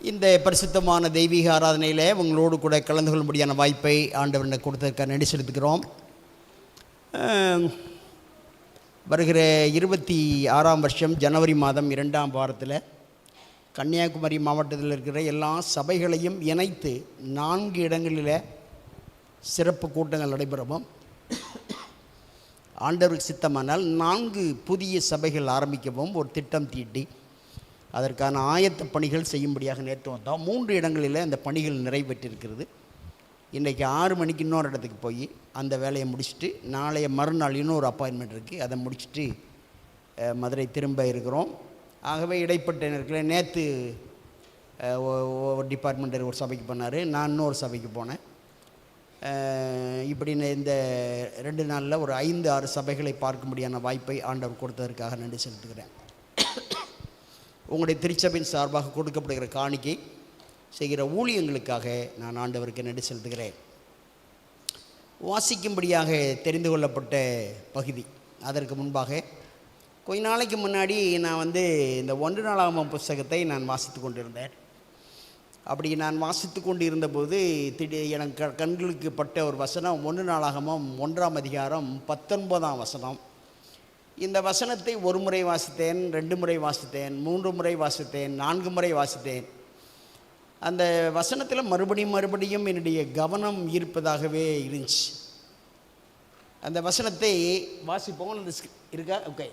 இந்த பரிசுத்தமான தெய்வீக ஆராதனையில் உங்களோடு கூட கலந்து கொள்ளும்படியான வாய்ப்பை ஆண்டவரை கொடுத்ததற்காக நன்றி செலுத்துகிறோம். வருகிற 26ஆம் வருஷம் ஜனவரி மாதம் 2ஆம் வாரத்தில் கன்னியாகுமரி மாவட்டத்தில் இருக்கிற எல்லா சபைகளையும் இணைத்து 4 இடங்களில் சிறப்பு கூட்டங்கள் நடைபெறவும், ஆண்டவருக்கு சித்தமானால் 4 புதிய சபைகள் ஆரம்பிக்கவும் ஒரு திட்டம் தீட்டி அதற்கான ஆயத்த பணிகள் செய்யும்படியாக நேற்று வந்தோம். 3 இடங்களில் அந்த பணிகள் நிறைவேற்றிருக்கிறது. இன்றைக்கி 6 மணிக்கு இன்னொரு இடத்துக்கு போய் அந்த வேலையை முடிச்சுட்டு நாளைய மறுநாள் இன்னொரு அப்பாயின்மெண்ட் இருக்குது, அதை முடிச்சுட்டு மதுரை திரும்ப இருக்கிறோம். ஆகவே இடைப்பட்ட நேரத்தில் நேற்று ஒரு டிபார்ட்மெண்ட் ஒரு சபைக்கு போனார், நான் இன்னொரு சபைக்கு போனேன். இப்படி இந்த 2 நாளில் ஒரு 5-6 சபைகளை பார்க்கும்படியான வாய்ப்பை ஆண்டவர் கொடுத்ததற்காக நன்றி செலுத்துகிறேன். உங்களுடைய திருச்சபையின் சார்பாக கொடுக்கப்படுகிற காணிக்கை செய்கிற ஊழியங்களுக்காக நான் ஆண்டவருக்கு நன்றி செலுத்துகிறேன். வாசிக்கும்படியாக தெரிந்து கொள்ளப்பட்ட பகுதி. அதற்கு முன்பாக கொஞ்ச நாளைக்கு முன்னாடி நான் இந்த 1 நாளாகமம் புஸ்தகத்தை நான் வாசித்து கொண்டிருந்தேன். அப்படி நான் வாசித்து கொண்டு இருந்தபோது எனக்கு கண்களுக்கு பட்ட ஒரு வசனம் 1 நாளாகமம் 1ஆம் அதிகாரம் 19ஆம் வசனம். இந்த வசனத்தை 1 முறை வாசித்தேன், 2 முறை வாசித்தேன், 3 முறை வாசித்தேன், 4 முறை வாசித்தேன். அந்த வசனத்தில் மறுபடியும் என்னுடைய கவனம் ஈர்ப்பதாகவே இருந்துச்சு. அந்த வசனத்தை வாசிப்போம். இருக்கா? ஓகே,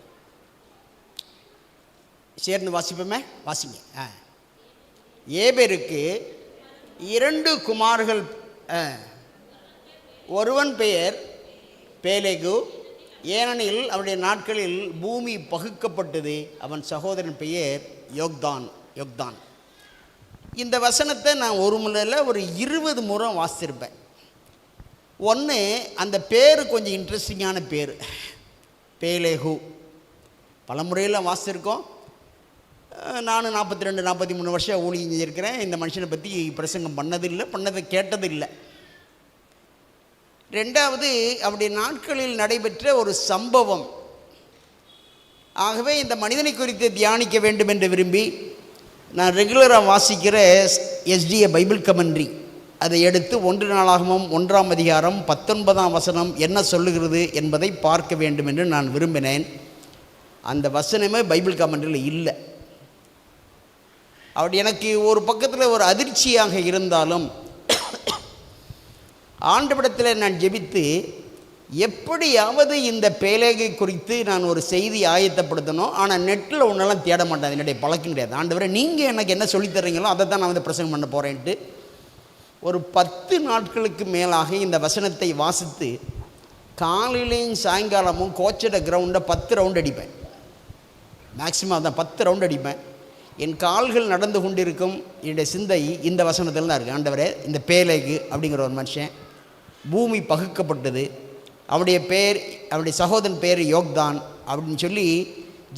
சேர்ந்து வாசிப்போமே. வாசிங்க. ஏபேருக்கு 2 குமார்கள். ஒருவன் பெயர் பேலேகு, ஏனெனில் அவருடைய நாட்களில் பூமி பகுக்கப்பட்டது. அவன் சகோதரன் பெயர் யோக்தான். இந்த வசனத்தை நான் ஒரு முறையில் ஒரு 20 முறை வாசித்திருப்பேன். ஒன்று, அந்த பேர் கொஞ்சம் இன்ட்ரெஸ்டிங்கான பேர், பேலேகு. பல முறையில் வாசித்திருக்கோம். நானும் 42-43 வருஷம் ஊழியம் செஞ்சுருக்கிறேன். இந்த மனுஷனை பற்றி பிரசங்கம் பண்ணதை கேட்டதில்லை. 2வது, அவருடைய நாட்களில் நடைபெற்ற ஒரு சம்பவம். ஆகவே இந்த மனிதனை குறித்து தியானிக்க வேண்டும் என்று விரும்பி நான் ரெகுலராக வாசிக்கிற SDA பைபிள் கமெண்ட்ரி அதை எடுத்து 1 நாளாகமம் 1ஆம் அதிகாரம் 19ஆம் வசனம் என்ன சொல்லுகிறது என்பதை பார்க்க வேண்டும் என்று நான் விரும்பினேன். அந்த வசனமே பைபிள் கமெண்ட்ரியில் இல்லை. அப்படி எனக்கு ஒரு பக்கத்தில் ஒரு அதிர்ச்சியாக இருந்தாலும் ஆண்டவரிடத்தில் நான் ஜெபித்து எப்படியாவது இந்த பேலேகை குறித்து நான் ஒரு செய்தி ஆயத்தப்படுத்தணும். ஆனால் நெட்டில் ஒன்றெல்லாம் தேட மாட்டேன், என்னுடைய பழக்கம் கிடையாது. ஆண்டவரை நீங்கள் எனக்கு என்ன சொல்லித்தர்றீங்களோ அதை தான் நான் பிரசங்கம் பண்ண போகிறேன்ட்டு ஒரு 10 நாட்களுக்கு மேலாக இந்த வசனத்தை வாசித்து காலையிலையும் சாயங்காலமும் கோச்சட கிரவுண்டை 10 ரவுண்ட் அடிப்பேன். மேக்ஸிமம் அதான் 10 ரவுண்ட் அடிப்பேன். என் கால்கள் நடந்து கொண்டிருக்கும் என்னுடைய சிந்தை இந்த வசனத்தில் தான் இருக்குது. ஆண்டவரே, இந்த பேலேகு அப்படிங்கிற ஒரு மனுஷன் பூமி பகுக்கப்பட்டது, அவனுடைய சகோதரன் பேர் யோக்தான் அப்படின்னு சொல்லி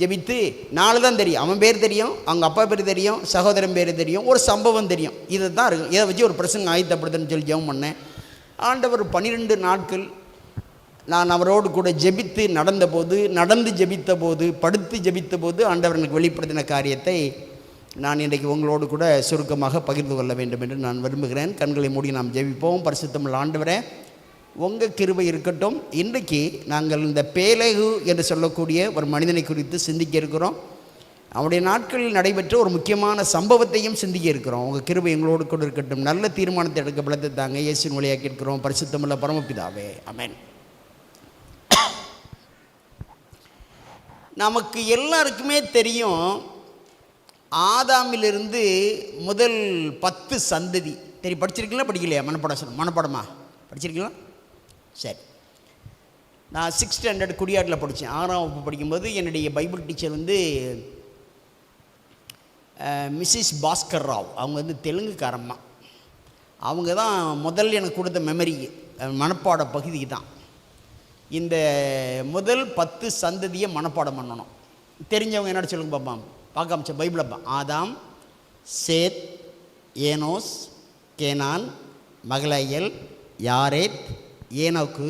ஜெபித்து 4 தான் தெரியும். அவன் பேர் தெரியும், அவங்க அப்பா பேர் தெரியும், சகோதரன் பேர் தெரியும், ஒரு சம்பவம் தெரியும். இதை தான் இருக்கும். இதை வச்சு ஒரு பிரசங்கம் ஆயத்தப்படுதுன்னு சொல்லி ஜெபம் பண்ணேன். ஆண்டவர் 12 நாட்கள் நான் அவரோடு கூட ஜெபித்து நடந்து ஜெபித்த போது படுத்து ஜெபித்த போது ஆண்டவர் எனக்கு வெளிப்படுத்தின காரியத்தை நான் இன்றைக்கு உங்களோடு கூட சுருக்கமாக பகிர்ந்து கொள்ள வேண்டும் என்று நான் விரும்புகிறேன். கண்களை மூடி நாம் ஜெபிப்போம். பரிசுத்தமுள்ள ஆண்டவரே, உங்கள் கிருபை இருக்கட்டும். இன்றைக்கு நாங்கள் இந்த பேலேகு என்று சொல்லக்கூடிய ஒரு மனிதனை குறித்து சிந்திக்க இருக்கிறோம். அவருடைய நாட்களில் நடைபெற்ற ஒரு முக்கியமான சம்பவத்தையும் சிந்திக்க இருக்கிறோம். உங்கள் கிருபை எங்களோடு கூட இருக்கட்டும். நல்ல தீர்மானத்தை எடுக்க பலத்தை தாங்க. இயேசுவின் வழியாக கேட்கிறோம் பரிசுத்தமுள்ள பரமபிதாவே, ஆமென். நமக்கு எல்லாருக்குமே தெரியும், ஆதாமிலிருந்து முதல் 10 சந்ததி தெரியும். படிச்சிருக்கீங்களா? படிக்கலையா? மனப்பாடமா படிச்சிருக்கீங்களா? சரி. நான் 6th ஸ்டாண்டர்ட் குடியாட்டில் படித்தேன். 6ஆம் வகுப்பு படிக்கும்போது என்னுடைய Bible teacher Mrs Bhaskar Rao. அவங்க தெலுங்குக்காரம்மா. அவங்க தான் முதல் எனக்கு கொடுத்த மெமரி மனப்பாட பகுதி தான். இந்த முதல் 10 சந்ததியை மனப்பாடம் பண்ணணும். தெரிஞ்சவங்க என்னோட சொல்லுங்க பாப்பாம். பார்க்காமச்ச பைபிள் அப்பா. ஆதாம், சேத், ஏனோஸ், கேனான், மகலாயல், யாரேத், ஏனோக்கு,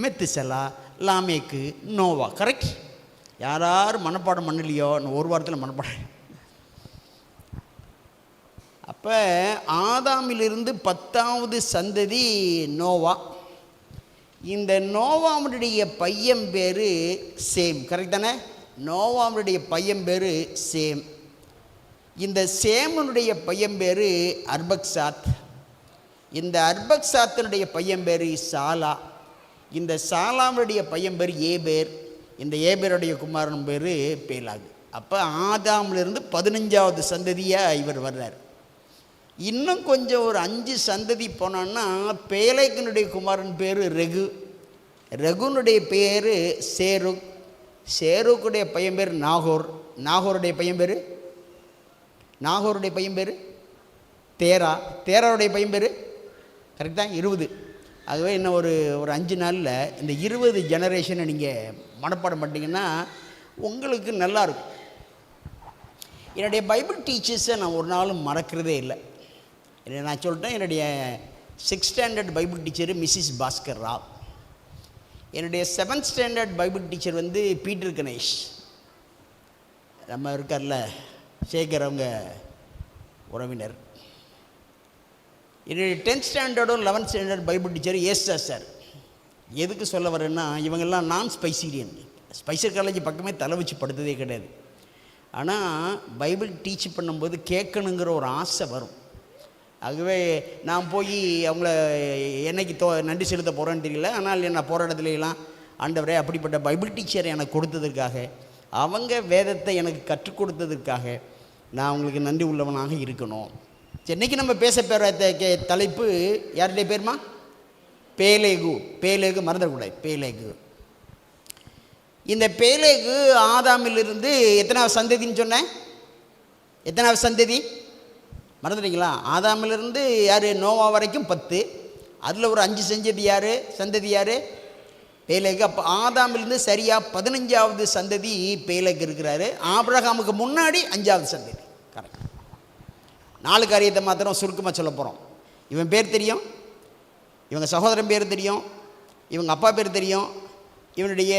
மெத்துசலா, லாமேக்கு, நோவா. கரெக்ட்? யார் மனப்பாடம் பண்ணலையோ ஒரு வாரத்தில் மனப்பாடம். அப்போ ஆதாமிலிருந்து 10வது சந்ததி நோவா. இந்த நோவாவுடைய பையன் பேர் சேம். கரெக்ட் தானே? நோவாவுடைய பையன் பேர் சேம். இந்த சேமனுடைய பையன் பேர் அர்பக்சாத். இந்த அர்பக்சாத்தினுடைய பையன் பேர் சாலா. இந்த சாலாவுடைய பையன் பேர் ஏபேர். இந்த ஏபேருடைய குமாரன் பேர் பேலாகு. அப்போ ஆதாமிலிருந்து 15வது சந்ததியாக இவர் வர்றார். இன்னும் கொஞ்சம் ஒரு 5 சந்ததி போனோன்னா பேலேக்கினுடைய குமாரன் பேர் ரெகு. ரெகுனுடைய பேர் சேருக். சேருக்குடைய பையன் பேர் நாகோர். நாகோருடைய பையன் பேர் தேரா. தேராவுடைய பையன் பேர் கரெக்டாக 20. ஆகவே இன்னும் ஒரு 5 நாளில் இந்த 20 ஜெனரேஷனை நீங்கள் மனப்பாடம் பண்ணிட்டீங்கன்னா உங்களுக்கு நல்லாயிருக்கும். என்னுடைய பைபிள் டீச்சர்ஸை நான் ஒரு நாளும் மறக்கிறதே இல்லை. நான் சொல்லிட்டேன், என்னுடைய 6th standard Bible teacher Mrs Bhaskar Rao. என்னுடைய 7th standard Bible teacher Peter Ganesh. நம்ம இருக்கார்ல சேகர், அவங்க உறவினர். என்னுடைய 10th ஸ்டாண்டர்டும் 11th standard Bible teacher Esa sir. எதுக்கு சொல்ல வரேன்னா, இவங்கெல்லாம் நான் ஸ்பைசீரியன். ஸ்பைசர் காலேஜ் பக்கமே தலை வச்சு படுத்ததே கிடையாது. ஆனால் பைபிள் டீச் பண்ணும்போது கேட்கணுங்கிற ஒரு ஆசை வரும். ஆகவே நான் போய் அவங்கள என்னைக்கு நன்றி செலுத்த போகிறேன்னு தெரியல. ஆனால் நான் போகிற இடத்துலலாம் ஆண்டவரே அப்படிப்பட்ட பைபிள் டீச்சரை எனக்கு கொடுத்ததற்காக, அவங்க வேதத்தை எனக்கு கற்றுக் கொடுத்ததற்காக நான் அவங்களுக்கு நன்றி உள்ளவனாக இருக்கணும். இன்றைக்கி நம்ம பேச போகிற தலைப்பு யாருடைய பேருமா? பேலேகு. பேலேகு மறந்துடக்கூடாது. பேலேகு. இந்த பேலேகு ஆதாமிலிருந்து எத்தனாவது சந்ததின்னு சொன்னேன்? எத்தனாவது சந்ததி மறந்துட்டீங்களா? ஆதாமிலிருந்து யார்? நோவா வரைக்கும் 10. அதில் ஒரு 5 சந்ததி யார்? பேலேகு. அப்போ ஆதாமிலிருந்து சரியாக 15வது சந்ததி பேலேகு இருக்கிறாரு. ஆபிரகாமுக்கு முன்னாடி 5வது சந்ததி. கரெக்ட். 4 காரியத்தை மாத்திரம் சுருக்கமாக சொல்ல போகிறோம். இவன் பேர் தெரியும், இவங்க சகோதரன் பேர் தெரியும், இவங்க அப்பா பேர் தெரியும், இவனுடைய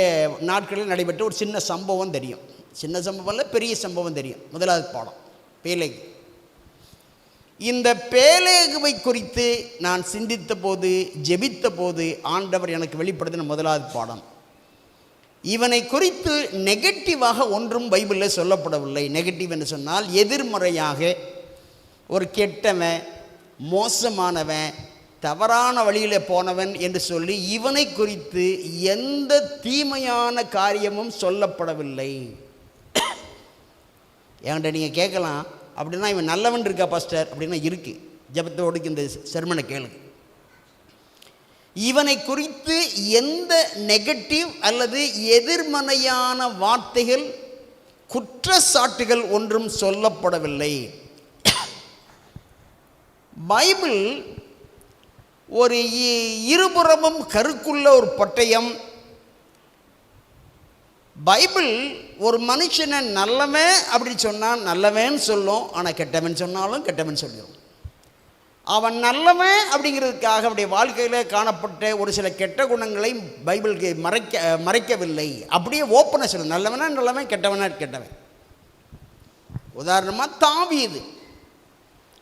நாட்களில் நடைபெற்ற ஒரு சின்ன சம்பவம் தெரியும். சின்ன சம்பவம் இல்லை, பெரிய சம்பவம் தெரியும். முதலாவது பாடம் பேலேகு. இந்த பேலேகுவை குறித்து நான் சிந்தித்த போது, ஜெபித்த போது ஆண்டவர் எனக்கு வெளிப்படுத்தின முதலாவது பாடம், இவனை குறித்து நெகட்டிவாக ஒன்றும் பைபிளில் சொல்லப்படவில்லை. நெகட்டிவ் என்று சொன்னால் எதிர்மறையாக ஒரு கெட்டவன், மோசமானவன், தவறான வழியில் போனவன் என்று சொல்லி இவனை குறித்து எந்த தீமையான காரியமும் சொல்லப்படவில்லை. என்கிட்ட நீங்கள் கேட்கலாம், அப்படின்னா இவன் நல்லவன் இருக்கா பாஸ்டர்? அப்படின்னா இருக்குது. ஜபத்தோடுக்கு இந்த செர்மனை கேளுங்க. இவனை குறித்து எந்த நெகட்டிவ் அல்லது எதிர்மறையான வார்த்தைகள், குற்றச்சாட்டுகள் ஒன்றும் சொல்லப்படவில்லை. பைபிள் ஒரு இருபுறமும் கருக்குள்ள ஒரு பட்டயம். பைபிள் ஒரு மனுஷனை நல்லவன் அப்படி சொன்னால் நல்லவன் சொல்லும், ஆனால் கெட்டவன் சொன்னாலும் கெட்டவன் சொல்லிடும். அவன் நல்லவன் அப்படிங்கிறதுக்காக அவருடைய வாழ்க்கையில் காணப்பட்ட ஒரு சில கெட்ட குணங்களை பைபிளுக்கு மறைக்கவில்லை. அப்படியே ஓப்பனாக சொல்லும், நல்லவனா நல்லவன், கெட்டவனா கெட்டவன். உதாரணமாக தாவீது,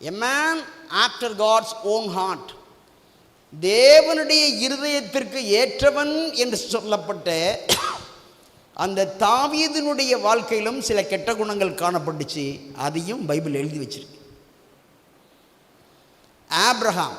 a man after God's own heart, தேவனுடைய இருதயத்திற்கு ஏற்றவன் என்று சொல்லப்பட்ட அந்த தாவீதினுடைய வாழ்க்கையிலும் சில கெட்ட குணங்கள் காணப்பட்டுச்சு. அதையும் பைபிள் எழுதி வச்சிருக்கு. ஆபிரகாம்,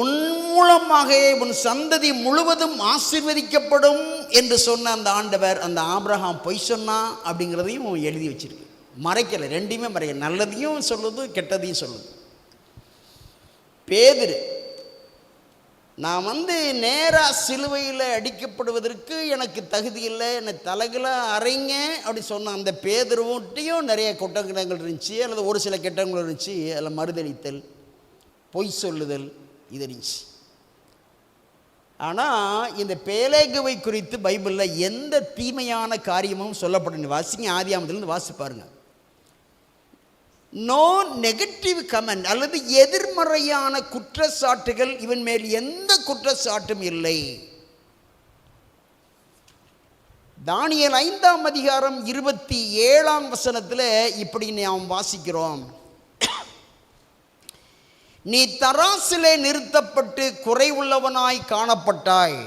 உன் மூலமாக உன் சந்ததி முழுவதும் ஆசீர்வதிக்கப்படும் என்று சொன்ன அந்த ஆண்டவர், அந்த ஆபிரகாம் பொய் சொன்னா அப்படிங்கிறதையும் எழுதி வச்சிருக்கு. மறைக்கலை, ரெண்டையுமே மறைக்கல. நல்லதையும் சொல்லுது, கெட்டதையும் சொல்லுது. பேதுரு, நான் நேராக சிலுவையில் அடிக்கப்படுவதற்கு எனக்கு தகுதி இல்லை, என்னை தலைகளை அறைங்க அப்படி சொன்ன அந்த பேதுருவட்டையும் நிறைய குற்றங்கள் இருந்துச்சு, அல்லது ஒரு சில கெட்டங்கள் இருந்துச்சு. அதில் மறுதளித்தல், பொய் சொல்லுதல் இது இருந்துச்சு. ஆனால் இந்த பேலேகுவை குறித்து பைபிளில் எந்த தீமையான காரியமும் சொல்லப்பட வாசிங்க. ஆதியாகமத்திலிருந்து வாசி பாருங்க. நோ நெகட்டிவ் கமெண்ட் அல்லது எதிர்மறையான குற்றச்சாட்டுகள், இவன் மேல் எந்த குற்றச்சாட்டும் இல்லை. தானியேல் 5ஆம் அதிகாரம் 27ஆம் வசனத்தில் இப்படி நாம் வாசிக்கிறோம். நீ தராசிலே நிறுத்தப்பட்டு குறைவுள்ளவனாய் காணப்பட்டாய்.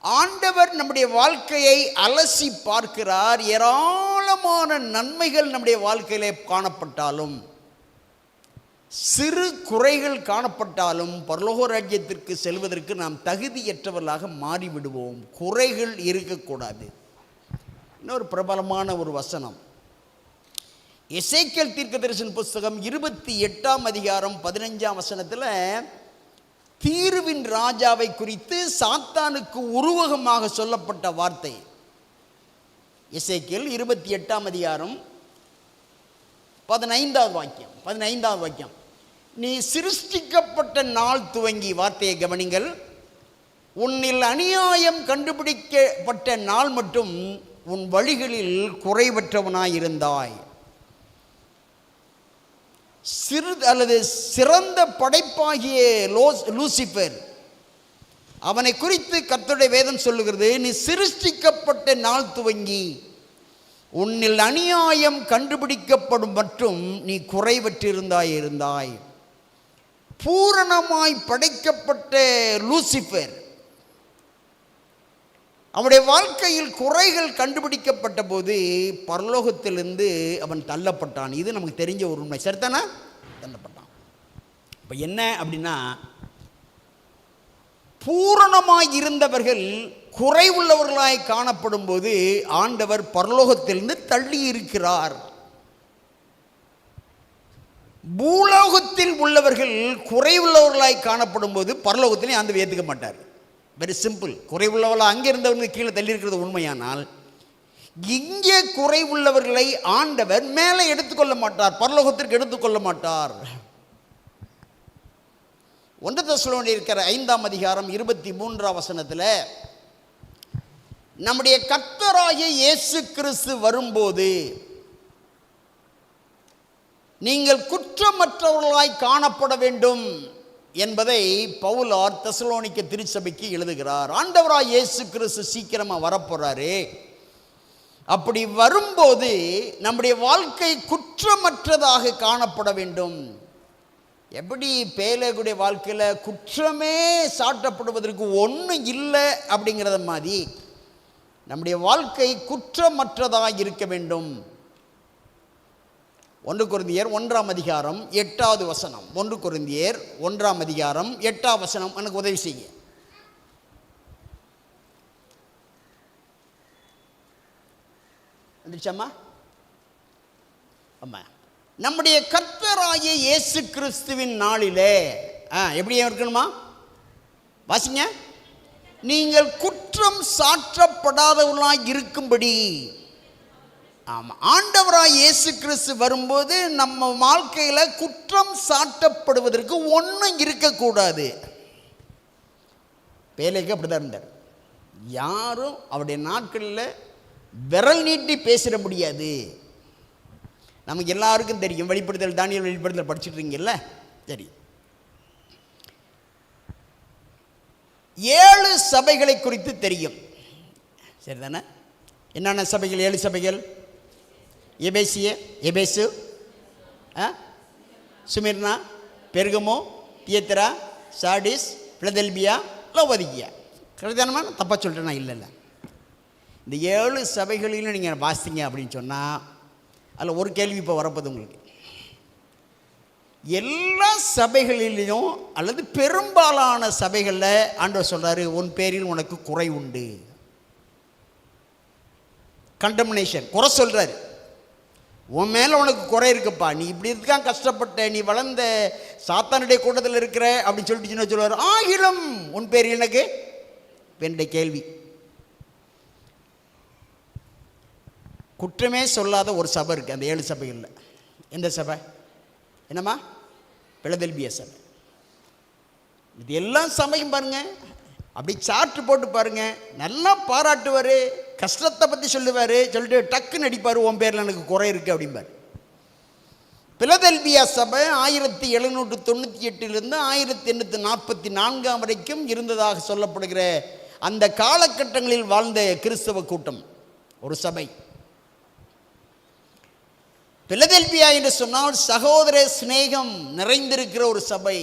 ஆண்டவர் நம்முடைய வாழ்க்கையை அலசி பார்க்கிறார். ஏராளமான நன்மைகள் நம்முடைய வாழ்க்கையிலே காணப்பட்டாலும், சிறு குறைகள் காணப்பட்டாலும், பரலோக ராஜ்யத்திற்கு செல்வதற்கு நாம் தகுதியற்றவர்களாக மாறிவிடுவோம். குறைகள் இருக்கக்கூடாது. இன்னொரு பிரபலமான ஒரு வசனம், எசேக்கியேல் தீர்க்கதரிசன புஸ்தகம் 28ஆம் அதிகாரம் 15ஆம் வசனத்தில் தீருவின் ராஜாவை குறித்து சாத்தானுக்கு உருவகமாக சொல்லப்பட்ட வார்த்தை. எசேக்கியேல் 28ஆம் அதிகாரம் 15வது வாக்கியம். நீ சிருஷ்டிக்கப்பட்ட நாள் துவங்கி, வார்த்தையை கவனிங்கள், உன்னில் அநியாயம் கண்டுபிடிக்கப்பட்ட நாள் மட்டும் உன் வழிகளில் குறைவற்றவனாயிருந்தாய். சிறந்த படைப்பாகிய லூசிபர், அவனை குறித்து கர்த்தருடைய வேதம் சொல்லுகிறது, நீ சிருஷ்டிக்கப்பட்ட நாள் துவங்கி உன்னில் அநியாயம் கண்டுபிடிக்கப்படும் மற்றும் நீ குறைவற்றிருந்தாய். பூரணமாய் படைக்கப்பட்ட லூசிபர், அவனுடைய வாழ்க்கையில் குறைகள் கண்டுபிடிக்கப்பட்ட போது பரலோகத்திலிருந்து அவன் தள்ளப்பட்டான். இது நமக்கு தெரிஞ்ச ஒரு உண்மை. சரிதானா? தள்ளப்பட்டான். இப்போ என்ன அப்படின்னா, பூரணமாய் இருந்தவர்கள் குறைவுள்ளவர்களாய் காணப்படும் போது ஆண்டவர் பரலோகத்திலிருந்து தள்ளி இருக்கிறார். பூலோகத்தில் உள்ளவர்கள் குறைவுள்ளவர்களாய் காணப்படும் போது பரலோகத்திலே ஆண்டவர் ஏற்றுக்க மாட்டார். Very simple. குறைவுள்ளவர்களாக அங்கே இருந்தவங்க கீழே தள்ளி இருக்கிறது உண்மையானால், இங்கே குறைவுள்ளவர்களை ஆண்டவர் மேலே எடுத்துக்கொள்ள மாட்டார், பரலோகத்திற்கு எடுத்துக்கொள்ள மாட்டார். 1 தெசலோனிக்கேயர் இருக்கிற 5ஆம் அதிகாரம் 23ஆம் வசனத்தில், நம்முடைய கர்த்தராகிய இயேசு கிறிஸ்து வரும்போது நீங்கள் குற்றமற்றவர்களாய் காணப்பட வேண்டும் என்பதை பவுலார் தெசலோனிக்க திருச்சபைக்கு எழுதுகிறார். ஆண்டவராய் இயேசு கிறிஸ்து சீக்கிரமாக வரப்போறாரு. அப்படி வரும்போது நம்முடைய வாழ்க்கை குற்றமற்றதாக காணப்பட வேண்டும். எப்படி பேலேகுடைய வாழ்க்கையில் குற்றமே சாட்டப்படுவதற்கு ஒன்றும் இல்லை அப்படிங்கிறத மாதிரி நம்முடைய வாழ்க்கை குற்றமற்றதாக இருக்க வேண்டும். 1 கொரிந்தியர் 1ஆம் அதிகாரம் 8வது வசனம். 1 கொரிந்தியர் 1ஆம் அதிகாரம் 8ஆம் வசனம். எனக்கு உதவி செய்ய. வந்துச்சம்மா? அம்மா, நம்முடைய கர்த்தராகிய இயேசு கிறிஸ்துவின் நாளிலே எப்படி இருக்கணுமா? வாசிங்க. நீங்கள் குற்றம் சாற்றப்படாதவர்களாய் இருக்கும்படி. ஆமாம், ஆண்டவராய் இயேசு கிறிஸ்து வரும்போது நம்ம வாழ்க்கையில் குற்றம் சாட்டப்படுவதற்கு ஒன்றும் இருக்கக்கூடாது. பேலேக்கு அப்படி தான் இருந்தார். யாரும் அவருடைய நாட்களில் விரல் நீட்டி பேசிட முடியாது. நமக்கு எல்லாருக்கும் தெரியும், வெளிப்படுத்தல், தானியேல் வெளிப்படுத்தல் படிச்சுட்டு இருக்கீங்கல்ல, சரி. 7 சபைகளை குறித்து தெரியும், சரிதானே? என்னென்ன சபைகள்? 7 சபைகள். எபேசு, சுமிர்னா, பெர்கமோ, தியத்திரா, சார்டிஸ், பிலதெல்பியா, லவோதிக்கியா. கரெக்டானமா? தப்பாக சொல்லிட்டேன்னா? இல்லை. இந்த 7 சபைகளிலும் நீங்கள் வாசிங்க அப்படின்னு சொன்னால் அதில் ஒரு கேள்வி இப்போ வரப்போது உங்களுக்கு. எல்லா சபைகளிலையும் அல்லது பெரும்பாலான சபைகளில் ஆண்டவர் சொல்கிறாரு, உன் பேரில் உனக்கு குறை உண்டு. கண்டம்னேஷன், குறை சொல்கிறாரு. உன் மேலே உனக்கு குறை இருக்குப்பா, நீ இப்படி இருக்கான் கஷ்டப்பட்ட, நீ வளர்ந்த சாத்தானுடைய கூட்டத்தில் இருக்கிற அப்படின்னு சொல்லிட்டு சின்ன சொல்லுவார். ஆகிலும் உன் பேர் எனக்கு என்னுடைய கேள்வி. குற்றமே சொல்லாத ஒரு சபை இருக்குது அந்த 7 சபைகளில். எந்த சபை? என்னம்மா? பிலதெல்பியா சபை. இது எல்லா சபையும் பாருங்கள், அப்படி சாட்டு போட்டு பாருங்கள், நல்லா பாராட்டுவார், கஷ்டத்தை பற்றி சொல்லுவார், சொல்லிட்டு டக்குன்னு அடிப்பார், உன் பேரில் எனக்கு குறை இருக்குது அப்படிம்பார். பிலதெல்பியா சபை 1798 1844 வரைக்கும் இருந்ததாக சொல்லப்படுகிற அந்த காலகட்டங்களில் வாழ்ந்த கிறிஸ்தவ கூட்டம், ஒரு சபை. பிலதெல்பியா என்று சொன்னால் சகோதர சிநேகம் நிறைந்திருக்கிற ஒரு சபை.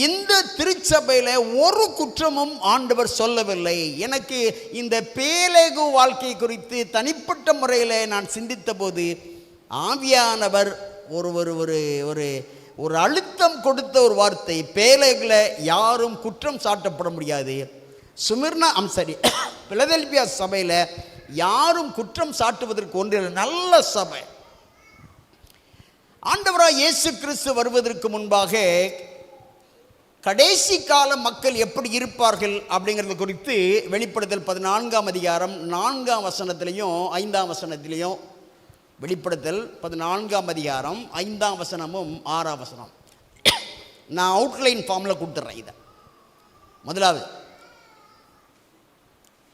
இந்த திருச்சபையில் ஒரு குற்றமும் ஆண்டவர் சொல்லவில்லை. எனக்கு இந்த பேலேகு வாழ்க்கை குறித்து தனிப்பட்ட முறையில் நான் சிந்தித்த போது ஆவியானவர் ஒரு ஒரு ஒரு ஒரு அழுத்தம் கொடுத்த ஒரு வார்த்தை, பேலேகில் யாரும் குற்றம் சாட்டப்பட முடியாது. சுமிர்னா சரி, பிலதெல்பியா சபையில் யாரும் குற்றம் சாட்டுவதற்கு ஒன்றில் நல்ல சபை. ஆண்டவராய் இயேசு கிறிஸ்து வருவதற்கு முன்பாக கடைசி கால மக்கள் எப்படி இருப்பார்கள் அப்படிங்கிறது குறித்து வெளிப்படுத்தல் 14ஆம் அதிகாரம் 4ஆம் வசனத்திலையும் 5ஆம் வசனத்திலையும், வெளிப்படுத்தல் 14ஆம் அதிகாரம் 5ஆம் வசனமும் 6ஆம் வசனம் நான் அவுட்லைன் ஃபார்மில் கொடுத்துட்றேன். இதை முதலாவது,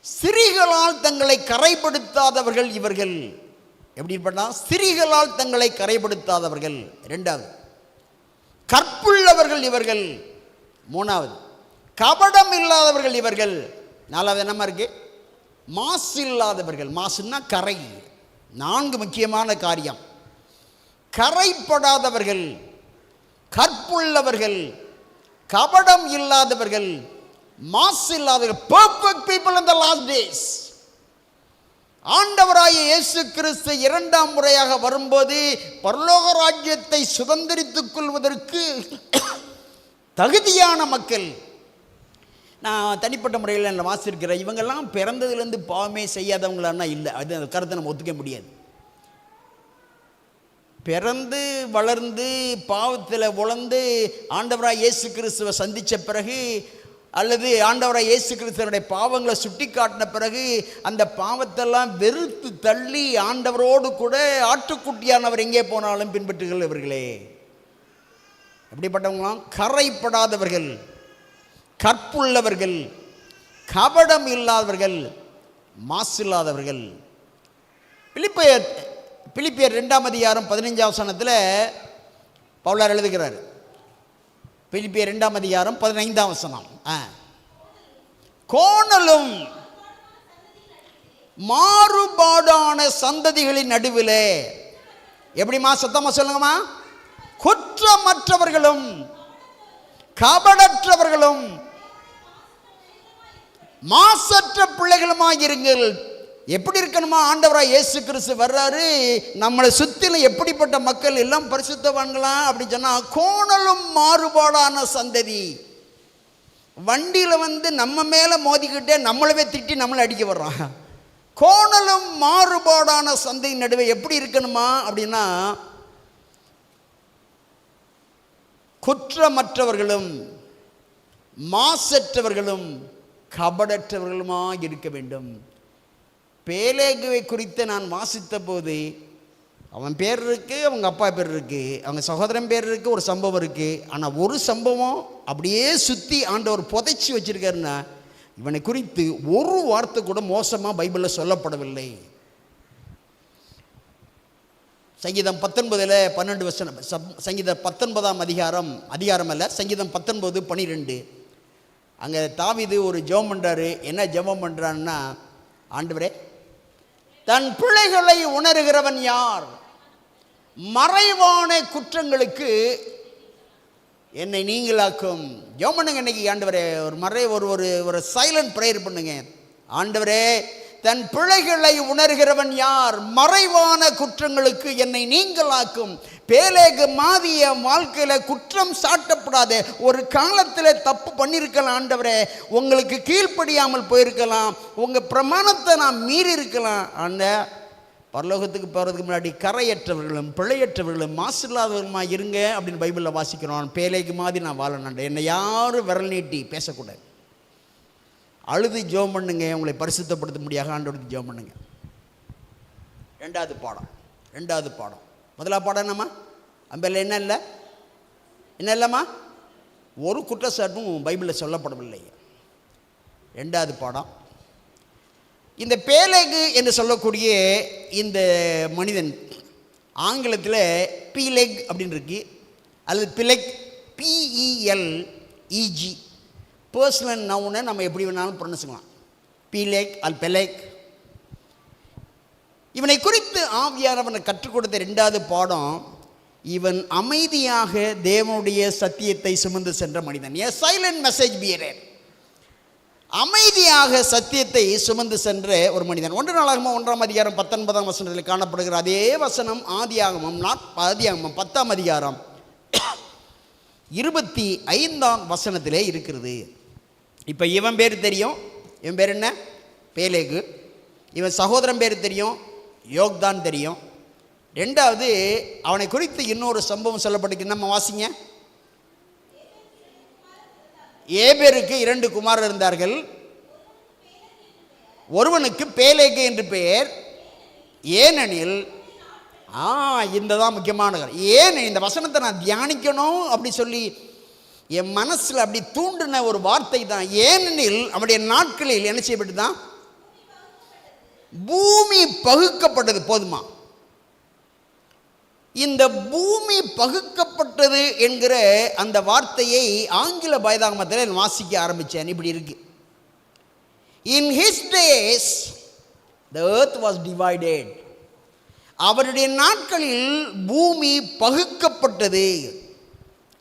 சிறிகளால் தங்களை கரைப்படுத்தாதவர்கள் இவர்கள். எப்படி பண்ணால் சிறிகளால் தங்களை கரைப்படுத்தாதவர்கள். இரண்டாவது, கற்புள்ளவர்கள் இவர்கள். மூணாவது, கபடம் இல்லாதவர்கள் இவர்கள். நாலாவது என்னமா இருக்கு? மாசு இல்லாதவர்கள். மாசுன்னா கரை. 4 முக்கியமான காரியம். கரைப்படாதவர்கள், கற்புள்ளவர்கள், கபடம் இல்லாதவர்கள், மாசு இல்லாதவர்கள். Perfect people in the last days. ஆண்டவராகிய இயேசு கிறிஸ்து 2ஆம் முறையாக வரும்போது பரலோக ராஜ்யத்தை சுதந்திரித்துக் கொள்வதற்கு தகுதியான மக்கள். நான் தனிப்பட்ட முறையில் நான் வாசிக்கிறேன், இவங்கெல்லாம் பிறந்ததுலேருந்து பாவமே செய்யாதவங்களான்னா இல்லை, அது அந்த கருத்தை நம்ம ஒத்துக்க முடியாது. பிறந்து வளர்ந்து பாவத்தில் உழந்து ஆண்டவராய் இயேசு கிறிஸ்துவை சந்தித்த பிறகு, அல்லது ஆண்டவராய் இயேசு கிறிஸ்துவனுடைய பாவங்களை சுட்டி காட்டின பிறகு அந்த பாவத்தெல்லாம் வெறுத்து தள்ளி ஆண்டவரோடு கூட ஆட்டுக்குட்டியானவர் எங்கே போனாலும் பின்பற்றுகள் இவர்களே. எப்படிப்பட்டவங்களாம்? கரைப்படாதவர்கள், கற்புள்ளவர்கள், கபடம் இல்லாதவர்கள், மாசு இல்லாதவர்கள். பிலிப்பியர் 2ஆம் அதிகாரம் 15ஆம் வசனத்தில் பவுலார் எழுதுகிறார். பிலிப்பியர் 2ஆம் அதிகாரம் 15ஆம் வசனம், கோணலும் மாறுபாடான சந்ததிகளின் நடுவில், எப்படிமா சத்தமா சொல்லுங்கம்மா, குற்றமற்றவர்களும் கபடற்றவர்களும் மாசற்ற பிள்ளைகளுமாயிருங்கள். எப்படி இருக்கணுமா? ஆண்டவராய் இயேசு கிறிஸ்து வர்றாரு, நம்மளை சுற்றிலும் எப்படிப்பட்ட மக்கள் எல்லாம் பரிசுத்தவான்களா அப்படின்னு சொன்னா, கோணலும் மாறுபாடான சந்ததி. வண்டியில் நம்ம மேலே மோதிக்கிட்டே நம்மளவே திட்டி நம்மளை அடிக்க வர்றான். கோணலும் மாறுபாடான சந்ததி நடுவே எப்படி இருக்கணுமா அப்படின்னா, குற்றமற்றவர்களும் மாசற்றவர்களும் கபடற்றவர்களுமாக இருக்க வேண்டும். பேலேகுவை குறித்து நான் வாசித்த போது அவன் பேர் இருக்குது, அவங்க அப்பா பேர் இருக்குது, அவங்க சகோதரன் பேர் இருக்குது, ஒரு சம்பவம் இருக்குது. ஆனால் ஒரு சம்பவம் அப்படியே சுற்றி ஆண்டவர் புதைச்சி வச்சிருக்காருன்னா, இவனை குறித்து ஒரு வார்த்தை கூட மோசமாக பைபிளில் சொல்லப்படவில்லை. சங்கீதம் 19 12 வசனம், சங்கீதம் 19ஆம் அதிகாரம் அல்ல, சங்கீதம் 19:12. அங்கே தாவீது ஒரு ஜெபம் பண்ணுறாரு. என்ன ஜெபம் பண்ணுறான்னா, ஆண்டவரே, தன் பிள்ளைகளை உணர்கிறவன் யார்? மறைவான குற்றங்களுக்கு என்னை நீங்களாக்கும். ஜெபம் பண்ணுங்க இன்னைக்கு. ஆண்டவரே, ஒரு சைலண்ட் ப்ரேயர் பண்ணுங்க. ஆண்டவரே, தன் பிள்ளைகளை உணர்கிறவன் யார்? மறைவான குற்றங்களுக்கு என்னை நீங்களாக்கும். பேலேகு மாதிய வாழ்க்கையில் குற்றம் சாட்டப்படாத. ஒரு காலத்தில் தப்பு பண்ணியிருக்கலாம் ஆண்டவரே, உங்களுக்கு கீழ்ப்படியாமல் போயிருக்கலாம், உங்கள் பிரமாணத்தை நான் மீறி இருக்கலாம். அந்த பரலோகத்துக்கு போகிறதுக்கு முன்னாடி கரையற்றவர்களும் பிழையற்றவர்களும் மாசு இல்லாதவர்களுமா இருங்க அப்படின்னு பைபிளில் வாசிக்கிறோம். பேலேகு மாதிரி நான் வாழணும். என்னை யாரும் விரல் நீட்டி பேசக்கூடாது. அழுது ஜெபம் பண்ணுங்க, உங்களை பரிசுத்தப்படுத்த முடியாது. ஆண்டவருக்கு ஜெபம் பண்ணுங்க. ரெண்டாவது பாடம். முதலாவது பாடம் என்னம்மா? அம்பில் என்ன இல்லைம்மா, ஒரு குற்றச்சாட்டும் பைபிளில் சொல்லப்படவில்லை. ரெண்டாவது பாடம், இந்த பேலேகு என்று சொல்லக்கூடிய இந்த மனிதன் ஆங்கிலத்தில் பீலேக் அப்படின்னு இருக்கு, அல்லது பிலெக், PELEG, பர்சனல் நவுனை நம்ம எப்படி வேணாலும் ப்ரொனன்ஸ் பண்ணலாம். பீலேக் அல் பெலேக். இவனை குறித்து ஆவியானவனை கற்றுக் கொடுத்த 2வது பாடம், இவன் அமைதியாக தேவனுடைய சத்தியத்தை சுமந்து சென்ற மனிதன். எ சைலண்ட் மெசேஜ் பியரர். அமைதியாக சத்தியத்தை சுமந்து சென்ற ஒரு மனிதன். 1 நாளாகமம் 1ஆம் அதிகாரம் 19ஆம் வசனத்தில் காணப்படுகிற அதே வசனம் ஆதியாகமம் 10ஆம் அதிகாரம் 25ஆம் வசனத்திலே இருக்கிறது. இப்போ இவன் பேர் தெரியும். இவன் பேர் என்ன? பேலேகு. இவன் சகோதரன் பேர் தெரியும், யோக்தான் தெரியும். 2வது அவனை குறித்து இன்னொரு சம்பவம் சொல்லப்பட்டிருக்கு. நம்ம வாசிங்க. ஏபேருக்கு 2 குமாரர் இருந்தார்கள். ஒருவனுக்கு பேலேகு என்று பெயர். ஏனெனில் இந்த தான் முக்கியமான ஏன் இந்த வசனத்தை நான் தியானிக்கணும் அப்படி சொல்லி என் மனசில் அப்படி தூண்டின ஒரு வார்த்தை தான். ஏனெனில் அவனுடைய நாட்களில் என்ன செய்யப்பட்டு தான் பூமி பகுக்கப்பட்டது. போதுமா? இந்த பூமி பகுக்கப்பட்டது என்கிற அந்த வார்த்தையை ஆங்கில வேதாகமத்தில் வாசிக்க ஆரம்பித்தேன். இப்படி இருக்கு. In his days the earth was divided. அவருடைய நாட்களில் பூமி பகுக்கப்பட்டது.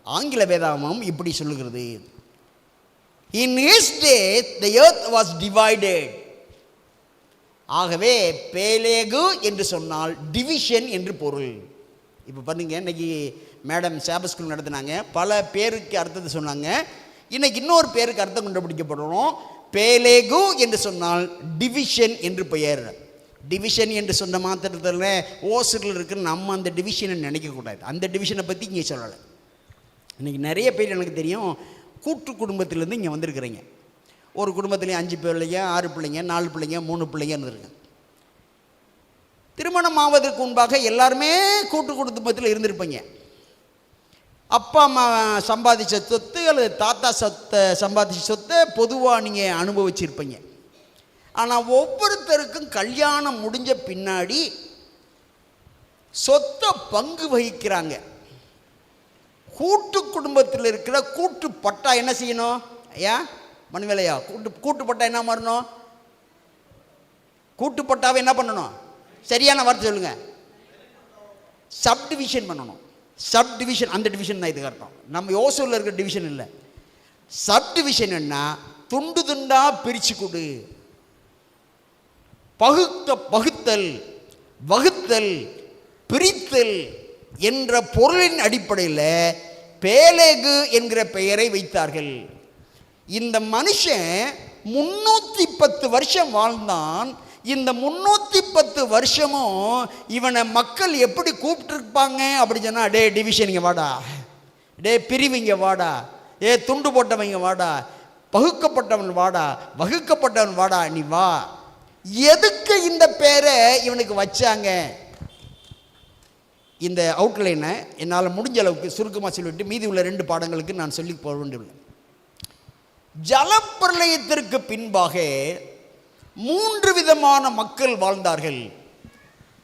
ஆங்கில வேதாகமம் இப்படி சொல்லுகிறது. In his days the earth was divided. ஆகவே பேலேகு என்று சொன்னால் டிவிஷன் என்று பொருள். இப்போ பாருங்க, இன்னைக்கு மேடம் சாப ஸ்கூல் நடத்தினாங்க. பல பேருக்கு அர்த்தத்தை சொன்னாங்க. இன்னைக்கு இன்னொரு பேருக்கு அர்த்தம் கண்டுபிடிக்கப்படணும். பேலேகு என்று சொன்னால் டிவிஷன் என்று பெயர். டிவிஷன் என்று சொன்ன மாத்திரத்தில் ஓசரில் இருக்கிற நம்ம அந்த டிவிஷனை நினைக்கக்கூடாது. அந்த டிவிஷனை பற்றி இங்கே சொல்லலை. இன்றைக்கி நிறைய பேர் எனக்கு தெரியும் கூட்டு குடும்பத்திலேருந்து இங்கே வந்திருக்கிறீங்க. ஒரு குடும்பத்துலேயும் 5 பிள்ளைங்க, 6 பிள்ளைங்க, 4 பிள்ளைங்க, 3 பிள்ளைங்க இருந்திருக்கு. திருமணம் ஆவதற்கு முன்பாக எல்லாருமே கூட்டு குடும்பத்தில் இருந்திருப்பீங்க. அப்பா அம்மா சம்பாதிச்ச சொத்து அல்லது தாத்தா சம்பாதிச்ச சொத்தை பொதுவாக நீங்கள் அனுபவிச்சிருப்பீங்க. ஆனால் ஒவ்வொருத்தருக்கும் கல்யாணம் முடிஞ்ச பின்னாடி சொத்தை பங்கு வகிக்கிறாங்க. கூட்டு குடும்பத்தில் இருக்கிற கூட்டு பட்டா என்ன செய்யணும்? ஐயா மணிவேலையா, கூட்டு பட்டா என்ன மாறணும்? கூட்டு பட்டாவை என்ன பண்ணணும்? சரியான வார்த்தை சொல்லுங்க. சப்டிவிஷன் பண்ணணும். சப்டிவிஷன், அந்த டிவிஷன் தான் இதுக்கு அர்த்தம். நம்ம யோசூரில் இருக்கிற டிவிஷன் இல்லை. சப்டிவிஷன் என்ன? துண்டு துண்டா பிரிச்சு கொடு. பகுத்தல், வகுத்தல், பிரித்தல் என்ற பொருளின் அடிப்படையில் பேலேகு என்கிற பெயரை வைத்தார்கள். இந்த மனுஷன் 310 வருஷம் வாழ்ந்தான். இந்த 310 வருஷமும் இவனை மக்கள் எப்படி கூப்பிட்டுருப்பாங்க அப்படி சொன்னா, டே டிவிஷனிங்க வாடா, டே பிரிவிங்க வாடா, துண்டு போட்டவங்க வாடா, பகுக்கப்பட்டவன் வாடா, வகுக்கப்பட்டவன் வாடா, நீ வா. எதுக்கு இந்த பேரை இவனுக்கு வச்சாங்க? இந்த அவுட்லைனை என்னால் முடிஞ்ச அளவுக்கு சுருக்கமாக சொல்லிவிட்டு மீதி உள்ள 2 பாடங்களுக்கு நான் சொல்லி போக வேண்டியுள்ளேன். ஜலப்பிரளயத்திற்கு பின்பாக 3 விதமான மக்கள் வாழ்ந்தார்கள்.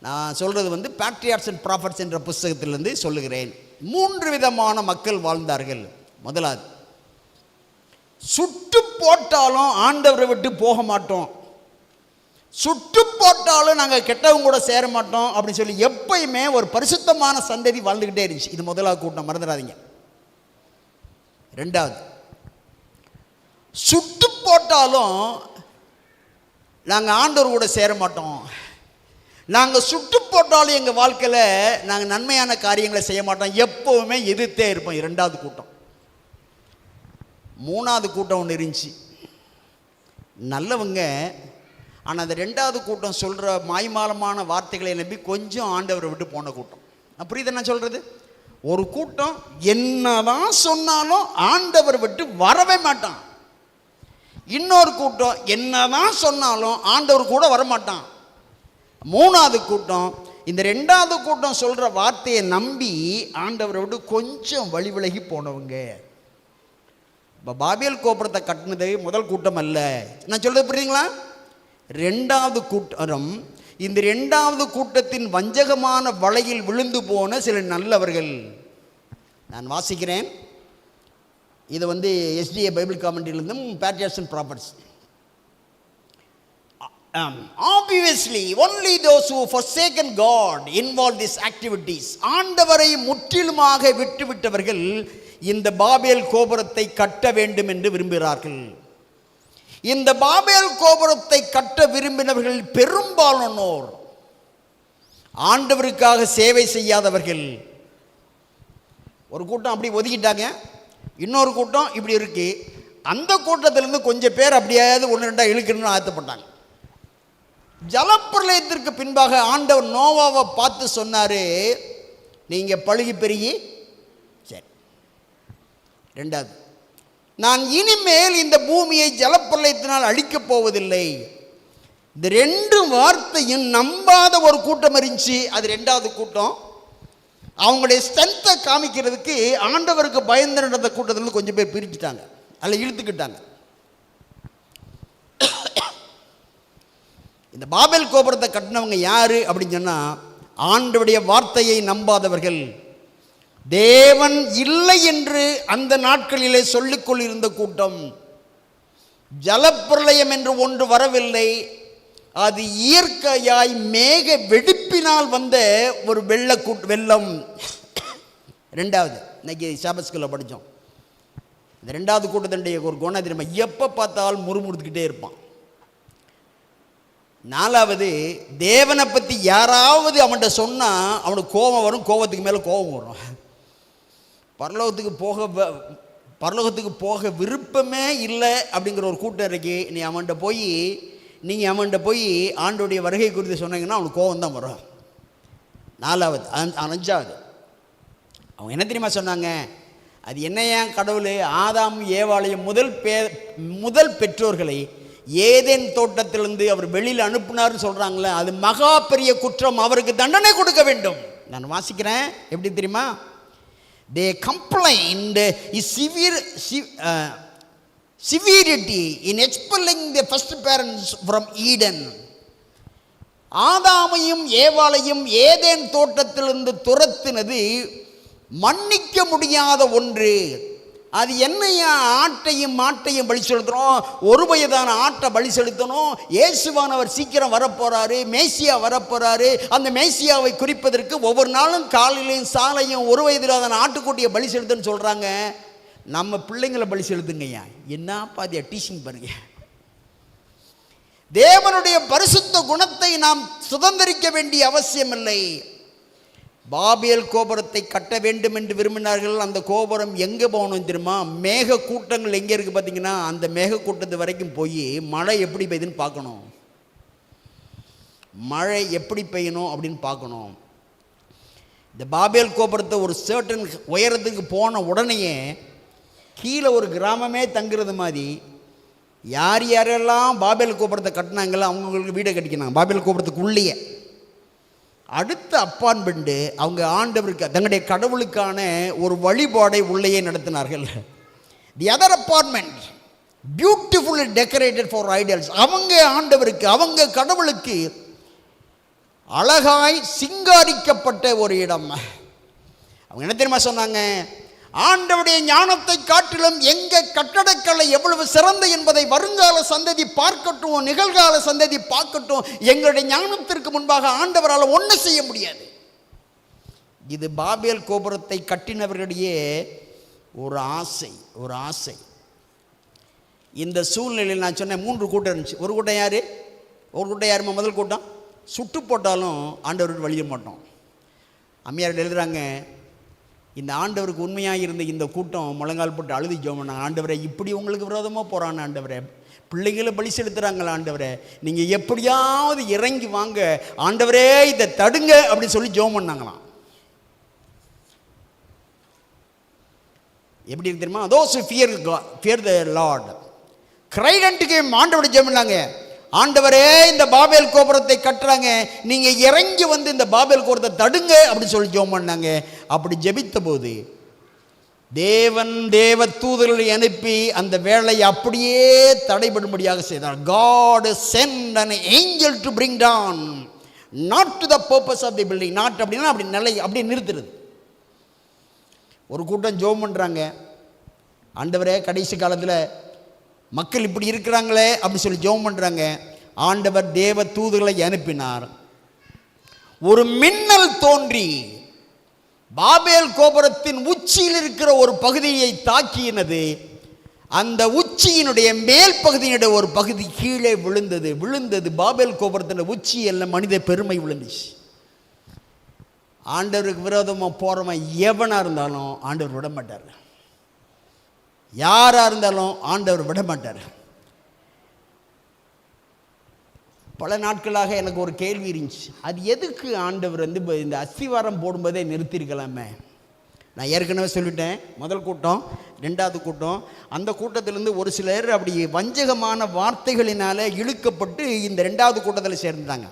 நான் சொல்கிறது பேட்ரியார்ட்ஸ் அண்ட் ப்ராஃபட்ஸ் என்ற புஸ்தகத்திலிருந்து சொல்லுகிறேன். 3 விதமான மக்கள் வாழ்ந்தார்கள். முதலாவது, சுட்டு போட்டாலும் ஆண்டவரை விட்டு போக மாட்டோம், சுட்டு போட்டாலும் நாங்கள் கெட்டவங்க கூட சேர மாட்டோம் அப்படின்னு சொல்லி எப்பயுமே ஒரு பரிசுத்தமான சந்ததி வாழ்ந்துக்கிட்டே இருந்துச்சு. இது முதலாவது கூட்டம், மறந்துடாதீங்க. 2வது, சுட்டு போட்டாலும் நாங்கள் ஆண்டவர் கூட சேர மாட்டோம், நாங்கள் சுட்டு போட்டாலும் எங்கள் வாழ்க்கையில் நாங்கள் நன்மையான காரியங்களை செய்ய மாட்டோம், எப்போவுமே எதிர்த்தே இருப்போம். 2வது கூட்டம். 3வது கூட்டம் ஒன்று இருந்துச்சு, நல்லவங்க. ஆனால் அந்த 2வது கூட்டம் சொல்கிற மாய்மாலமான வார்த்தைகளை நம்பி கொஞ்சம் ஆண்டவரை விட்டு போன கூட்டம். புரியுது நான் சொல்கிறது? ஒரு கூட்டம் என்னதான் சொன்னாலும் ஆண்டவரை விட்டு வரவே மாட்டான். இன்னொரு கூட்டம் என்னதான் சொன்னாலும் ஆண்டவர் கூட வரமாட்டான். 3வது கூட்டம் இந்த 2வது கூட்டம் சொல்கிற வார்த்தையை நம்பி ஆண்டவரை விட்டு கொஞ்சம் வழி விலகி போனவங்க. இப்போ பாபேல் கோபுரத்தை கட்டினது முதல் கூட்டம் அல்ல. நான் சொல்கிறது புரியுதுங்களா? 2வது கூட்டம். இந்த 2வது கூட்டத்தின் வஞ்சகமான வலையில் விழுந்து போன சில நல்லவர்கள். நான் வாசிக்கிறேன். இது SDA பைபிள் காமெண்ட்ரியிலிருந்தும் patriarchs and prophets. Obviously, only those who forsaken God involve these activities. ஆண்டவரை முற்றிலுமாக விட்டுவிட்டவர்கள் இந்த பாபேல் கோபுரத்தை கட்ட வேண்டும் என்று விரும்புகிறார்கள். இந்த பாபேல் கோபுரத்தை கட்ட விரும்பினவர்கள் பெரும்பாலானோர் ஆண்டவருக்காக சேவை செய்யாதவர்கள். ஒரு கூட்டம் அப்படி ஒதுக்கிட்டாங்க, இன்னொரு கூட்டம் இப்படி இருக்கு. அந்த கூட்டத்திலிருந்து கொஞ்சம் பேர் அப்படியாவது ஒன்று ரெண்டா இழுக்கணும்னு ஆயத்தப்பட்டாங்க. ஜலப்பிரளயத்திற்கு பின்பாக ஆண்டவர் நோவாவை பார்த்து சொன்னாரு, நீங்க பழுகி பெருகி சரி. ரெண்டாவது, நான் இனிமேல் இந்த பூமியை ஜலப்பிரளயத்தினால் அழிக்கப் போவதில்லை. இந்த ரெண்டு வார்த்தையும் நம்பாத ஒரு கூட்டம் இருந்துச்சு. அது ரெண்டாவது கூட்டம். அவங்களுடைய ஸ்ட்ரென்த்தை காமிக்கிறதுக்கு ஆண்டவருக்கு பயந்து நடந்த கூட்டத்தில் கொஞ்சம் பேர் பிரிச்சுட்டாங்க, அதில் இழுத்துக்கிட்டாங்க. இந்த பாபேல் கோபுரத்தை கட்டினவங்க யாரு அப்படின்னு சொன்னால், ஆண்டவருடைய வார்த்தையை நம்பாதவர்கள், தேவன் இல்லை என்று அந்த நாட்களிலே சொல்லிக்கொள்ளிருந்த கூட்டம். ஜலப்பிரளயம் என்று ஒன்று வரவில்லை, அது இயற்கையாய் மேக வெடிப்பினால் வந்த ஒரு வெள்ளம். ரெண்டாவது, இன்னைக்கு சாபஸ்குள்ள படித்தோம். இந்த ரெண்டாவது கூட்டத்தினுடைய ஒரு குணம் தெரியுமா? எப்போ பார்த்தாலும் முறுமுறுத்துக்கிட்டே இருப்பான். நாலாவது, தேவனை பற்றி யாராவது அவன்கிட்ட சொன்னால் அவனுக்கு கோபம் வரும், கோபத்துக்கு மேலே கோபம் வரும். பரலோகத்துக்கு போக விருப்பமே இல்லை அப்படிங்கிற ஒரு கூட்டம் இருக்கு. நீங்கள் அவன்கிட்ட போய் ஆண்டோடைய வருகை குறித்து சொன்னீங்கன்னா அவனுக்கு கோபம் தான் வரும். நாலாவது. அஞ்சாவது, அவங்க என்ன தெரியுமா சொன்னாங்க? அது என்னையா கடவுள் ஆதாம் ஏவாளையும் முதல் பெற்றோர்களை ஏதேன் தோட்டத்திலிருந்து அவர் வெளியில் அனுப்புனார்னு சொல்கிறாங்களே, அது மகா பெரிய குற்றம், அவருக்கு தண்டனை கொடுக்க வேண்டும். நான் வாசிக்கிறேன், எப்படி தெரியுமா? They complained severity in expelling the first parents from Eden. ஆதாமையும் ஏவாளையும் ஏதேன் தோட்டத்திலிருந்து துரத்தினது மன்னிக்க முடியாத ஒன்று. அது என்னையா? ஆட்டையும் மாட்டையும் பலி செலுத்தணும், ஒரு வயதான ஆட்டை பலி செலுத்தணும். இயேசுவானவர் சீக்கிரம் வரப்போறாரு, மேசியா வரப்போறாரு. அந்த மேசியாவை குறிப்பதற்கு ஒவ்வொரு நாளும் காலையிலையும் சாலையும் ஒரு வயதிலான ஆட்டுக்குட்டியை பலி செலுத்துன்னு சொல்றாங்க. நம்ம பிள்ளைங்களை பலி செலுத்துங்கய்யா. என்ன பாதியா டீச்சிங் பாருங்க. தேவனுடைய பரிசுத்த குணத்தை நாம் சுதந்திரிக்க வேண்டிய அவசியம் இல்லை. பாபேல் கோபுரத்தை கட்ட வேண்டும் என்று விரும்பினார்கள். அந்த கோபுரம் எங்கே போகணும் தெரியுமா? மேக கூட்டங்கள் எங்கே இருக்குது பார்த்தீங்கன்னா, அந்த மேக கூட்டத்து வரைக்கும் போய் மழை எப்படி பெய்யுதுன்னு பார்க்கணும். மழை எப்படி பெய்யணும் அப்படின்னு பார்க்கணும். இந்த பாபேல் கோபுரத்தை ஒரு சர்டன் உயரத்துக்கு போன உடனேயே கீழே ஒரு கிராமமே தங்குறது மாதிரி யார் யாரெல்லாம் பாபேல் கோபுரத்தை கட்டினாங்களோ அவங்களுக்கு வீடை கட்டிக்கினாங்க. பாபேல் கோபுரத்துக்கு உள்ளேயே அடுத்த அப்பார்ட்மெண்ட்டு அவங்க ஆண்டவருக்கு தங்களுடைய கடவுளுக்கான ஒரு வழிபாடை உள்ளேயே நடத்தினார்கள். The other apartment beautifully decorated for idols. அவங்க ஆண்டவருக்கு, அவங்க கடவுளுக்கு அழகாய் சிங்காரிக்கப்பட்ட ஒரு இடம். அவங்க என்ன தெரியுமா சொன்னாங்க? ஆண்டவருடைய ஞானத்தை காட்டிலும் எங்க கட்டடக்கலை எவ்வளவு சிறந்த என்பதை வருங்கால சந்ததி பார்க்கட்டும், நிகழ்கால சந்ததி பார்க்கட்டும். எங்களுடைய ஞானத்திற்கு முன்பாக ஆண்டவரால் ஒன்று செய்ய முடியாது. இது பாபேல் கோபுரத்தை கட்டினவர்களிடையே ஒரு ஆசை. இந்த சூழ்நிலையில் நான் சொன்னேன் 3 கூட்டம் இருந்துச்சு. ஒரு கூட்டம் யாருமா? முதல் கூட்டம், சுட்டு போட்டாலும் ஆண்டவருக்கு வழிய மாட்டோம். அம்மையார் எழுதுறாங்க, இந்த ஆண்டவருக்கு உண்மையாக இருந்த இந்த கூட்டம் முழங்கால் போட்டு அழுதி ஜெபம் பண்ணாங்க. ஆண்டவரே, இப்படி உங்களுக்கு விரோதமாக போகிறான் ஆண்டவரே, பிள்ளைகளை பலி செலுத்துகிறாங்களா ஆண்டவரே, நீங்கள் எப்படியாவது இறங்கி வாங்க ஆண்டவரே, இதை தடுங்க அப்படின்னு சொல்லி ஜெபம் பண்ணாங்களாம். எப்படி தெரியுமா? those who fear the Lord cried unto him. ஆண்டவரை ஜெபம் பண்ணாங்க, ஆண்டவரே இந்த பாபேல் கோபுரத்தை கட்டுறாங்க, நீங்க இறங்கி வந்து இந்த பாபேல் கோபுரத்தை தடுங்க அப்படின்னு சொல்லி ஜெபம் பண்ணாங்க. அப்படி ஜெபித்த போது தேவ தூதர்களை அனுப்பி அந்த வேலையை அப்படியே தடைபடும்படியாக செய்தார். God sent an angel to bring down, not to the purpose of the building. not அப்படின்னா அப்படி நிலை அப்படியே நிறுத்துறது. ஒரு கூட்டம் ஜெபம் பண்ணுறாங்க, ஆண்டவரே கடைசி காலத்தில் மக்கள் இப்படி இருக்கிறாங்களே அப்படி சொல்லி ஜெபம் பண்ணுறாங்க. ஆண்டவர் தேவ தூதுகளை அனுப்பினார். ஒரு மின்னல் தோன்றி பாபேல் கோபுரத்தின் உச்சியில் இருக்கிற ஒரு பகுதியை தாக்கினது. அந்த உச்சியினுடைய மேல் பகுதியினுடைய ஒரு பகுதி கீழே விழுந்தது. பாபேல் கோபுரத்தின் உச்சி எல்லாம் மனித பெருமை விழுந்துச்சு. ஆண்டவருக்கு விரோதமாக போகிறவன் எவனாக இருந்தாலும் ஆண்டவர் விட மாட்டார். யாராக இருந்தாலும் ஆண்டவர் விட மாட்டார். பல நாட்களாக எனக்கு ஒரு கேள்வி இருந்துச்சு, அது எதுக்கு ஆண்டவர் இந்த அஸ்திவாரம் போடும்போதே நிறுத்திருக்கலாமே. நான் ஏற்கனவே சொல்லிட்டேன், முதல் கூட்டம், ரெண்டாவது கூட்டம், அந்த கூட்டத்திலேருந்து ஒரு சிலர் அப்படி வஞ்சகமான வார்த்தைகளினால் இழுக்கப்பட்டு இந்த ரெண்டாவது கூட்டத்தில் சேர்ந்தாங்க.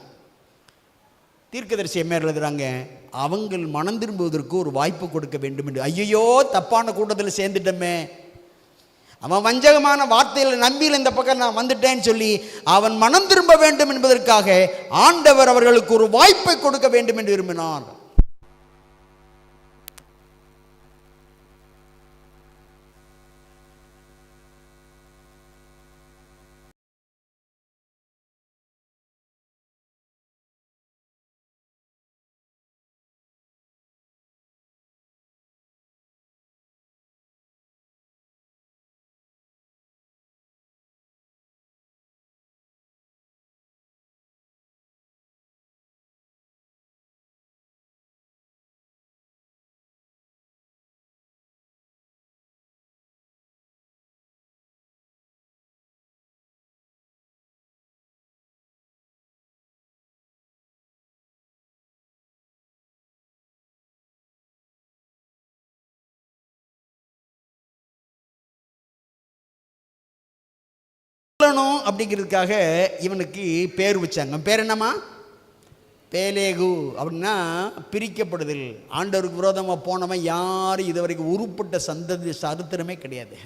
தீர்க்கதரிசி எம்ஏ எழுதுறாங்க, அவங்கள் மனம் திரும்புவதற்கு ஒரு வாய்ப்பு கொடுக்க வேண்டும் என்று. ஐயோ, தப்பான கூட்டத்தில் சேர்ந்துட்டோமே, அவன் வஞ்சகமான வார்த்தையில் நம்பியில் இந்த பக்கம் நான் வந்துட்டேன்னு சொல்லி அவன் மனம் திரும்ப வேண்டும் என்பதற்காக ஆண்டவர் அவர்களுக்கு ஒரு வாய்ப்பை கொடுக்க வேண்டும் என்று விரும்பினார். அப்படிங்கிறதுக்காக இவனுக்கு பேர் வச்சாங்க. பேர் என்னம்மா? பேலேகு. அப்படின்னா பிரிக்கப்படுதல். ஆண்டவருக்கு விரோதமாக போனவன் யாரும் இதுவரைக்கும் உருப்பட்ட சந்ததி சரித்திரமே கிடையாது.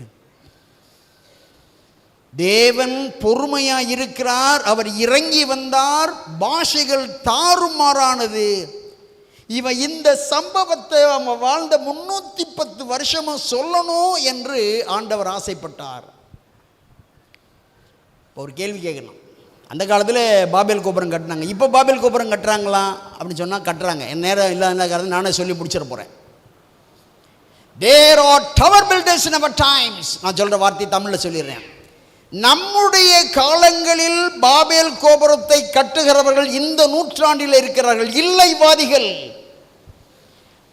தேவன் பொறுமையாக இருக்கிறார். அவர் இறங்கி வந்தார். பாஷைகள் தாறுமாறானது. இவன் இந்த சம்பவத்தை அவன் வாழ்ந்த 310 வருஷமும் சொல்லணும் என்று ஆண்டவர் ஆசைப்பட்டார். இப்போ ஒரு கேள்வி கேட்கணும், அந்த காலத்தில் பாபேல் கோபுரம் கட்டினாங்க, இப்போ பாபேல் கோபுரம் கட்டுறாங்களா அப்படின்னு சொன்னால் கட்டுறாங்க. என் நேரம் இல்லாத காரணம் நானே சொல்லி முடிச்சிட போகிறேன். There are tower builders in our times. நான் சொல்கிற வார்த்தை தமிழில் சொல்லிடுறேன். நம்முடைய காலங்களில் பாபேல் கோபுரத்தை கட்டுகிறவர்கள் இந்த நூற்றாண்டில் இருக்கிறார்கள். இல்லைவாதிகள்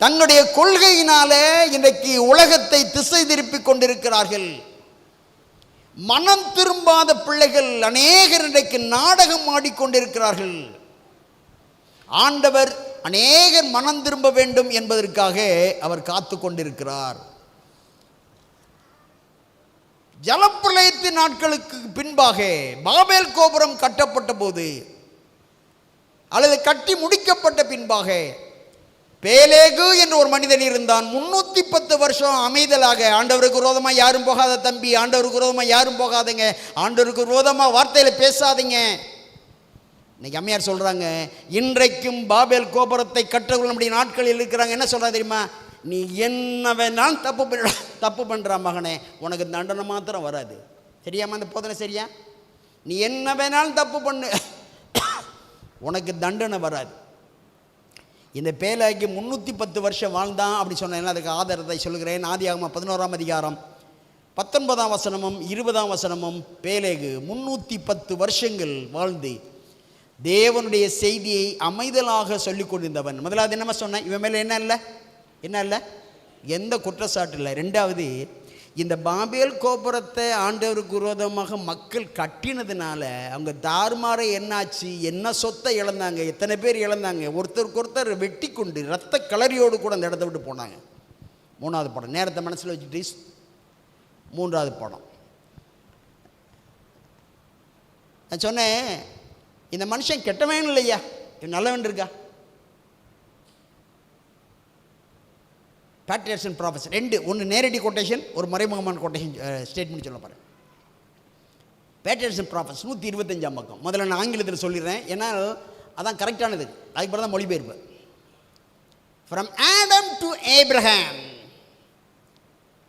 தங்களுடைய கொள்கையினாலே இன்றைக்கு உலகத்தை திசை திருப்பி கொண்டிருக்கிறார்கள். மனம் திரும்பாத பிள்ளைகள் அநேகர் இன்றைக்கு நாடகம் ஆடிக்கொண்டிருக்கிறார்கள். ஆண்டவர் அநேகர் மனம் திரும்ப வேண்டும் என்பதற்காக அவர் காத்து கொண்டிருக்கிறார். ஜலப்பிரளயத்தின் நாட்களுக்கு பின்பாக பாபேல் கோபுரம் கட்டப்பட்ட போது அல்லது கட்டி முடிக்கப்பட்ட பின்பாக பேலேகு என்று ஒரு மனிதன் இருந்தான். 310 வருஷம் அமைதலாக ஆண்டவருக்கு விரோதமாக யாரும் போகாத தம்பி, ஆண்டவருக்கு விரோதமாக யாரும் போகாதீங்க, ஆண்டவருக்கு விரோதமாக வார்த்தையில் பேசாதீங்க. இன்னைக்கு அம்மையார் சொல்கிறாங்க, இன்றைக்கும் பாபேல் கோபுரத்தை கற்றவர்கள் நம்முடைய நாட்களில் இருக்கிறாங்க. என்ன சொல்கிறா தெரியுமா? நீ என்ன வேணாலும் தப்பு பண்ணுற மகனே, உனக்கு தண்டனை மாத்திரம் வராது. சரியாமா? அந்த போதனை சரியா? நீ என்ன வேணாலும் தப்பு பண்ணு, உனக்கு தண்டனை வராது. இந்த பேலேகு 310 வருஷம் வாழ்ந்தான் அப்படி சொன்னேன். அதுக்கு ஆதாரத்தை சொல்கிறேன். ஆதியாகமம் 11ஆம் அதிகாரம் 19ஆம் வசனமும் 20ஆம் வசனமும் பேலேகு 310 வருஷங்கள் வாழ்ந்து தேவனுடைய செய்தியை அமைதலாக சொல்லிக் கொண்டிருந்தவன். முதலாவது என்னமா சொன்னேன்? இவன் மேலே என்ன இல்லை எந்த குற்றச்சாட்டு இல்லை. ரெண்டாவது, இந்த பாபேல் கோபுரத்தை ஆண்டவருக்கு விரோதமாக மக்கள் கட்டினதுனால அவங்க தாறுமாற என்னாச்சு, என்ன சொத்தை இழந்தாங்க, எத்தனை பேர் இழந்தாங்க, ஒருத்தருக்கு ஒருத்தர் வெட்டி கொண்டு ரத்த கலரியோடு கூட அந்த இடத்த விட்டு போனாங்க. 3வது படம், நேரத்தை மனசில் வச்சுட்டு 3வது படம் நான் சொன்னேன், இந்த மனுஷன் கெட்டவன் இல்லையா, நல்லவன் இருக்கா? பேட்ரியர்ஸ் அண்ட் ப்ராஃபட்ஸ் 2, ஒன்று நேரடி கொட்டேஷன், ஒரு மறைமுகமான கொட்டேஷன் ஸ்டேட்மெண்ட் சொல்ல போகிறேன். பேட்ரியர்ஸ் அண்ட் ப்ராஃபட்ஸ் 125ஆம் பக்கம். முதல்ல நான் ஆங்கிலத்தில் சொல்லிடுறேன், ஏன்னா அதான் கரெக்டானது. அதுக்கு பிறகு தான் மொழிபெயர்ப்பு. ஃப்ரம் ஆடம் டு ஏப்ரஹாம்,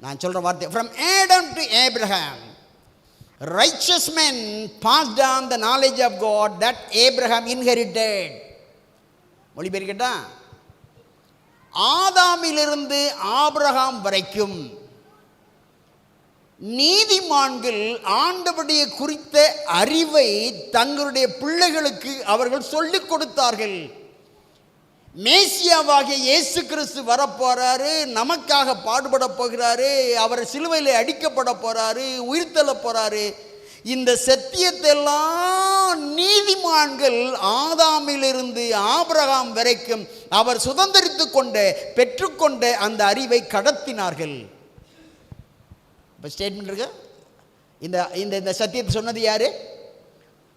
நான் சொல்கிற வார்த்தை from Adam to Abraham, righteous men passed on the knowledge of God that Abraham inherited. மொழிபெயர்க்கட்டா, ஆதாமிலிருந்து ஆபிரகாம் வரைக்கும் நீதிமான்கள் ஆண்டவருடைய குறித்த அறிவை தங்களுடைய பிள்ளைகளுக்கு அவர்கள் சொல்லிக் கொடுத்தார்கள். மேசியாவாகிய இயேசு கிறிஸ்து வரப்போறாரு, நமக்காக பாடுபட போகிறாரு, அவர் சிலுவையில் அடிக்கப்பட போறாரு, உயிர்த்தெழ போறாரு. இந்த சத்தியத்தெல்லாம் நீதிமான்கள் ஆதாமிலிருந்து ஆபிரகாம் வரைக்கும் அவர் சுதந்திரித்து கொண்ட பெற்றுக்கொண்ட அந்த அறிவை கடத்தினார்கள். இப்போ ஸ்டேட்மெண்ட் இருக்கு. இந்த இந்த சத்தியத்தை சொன்னது யாரு?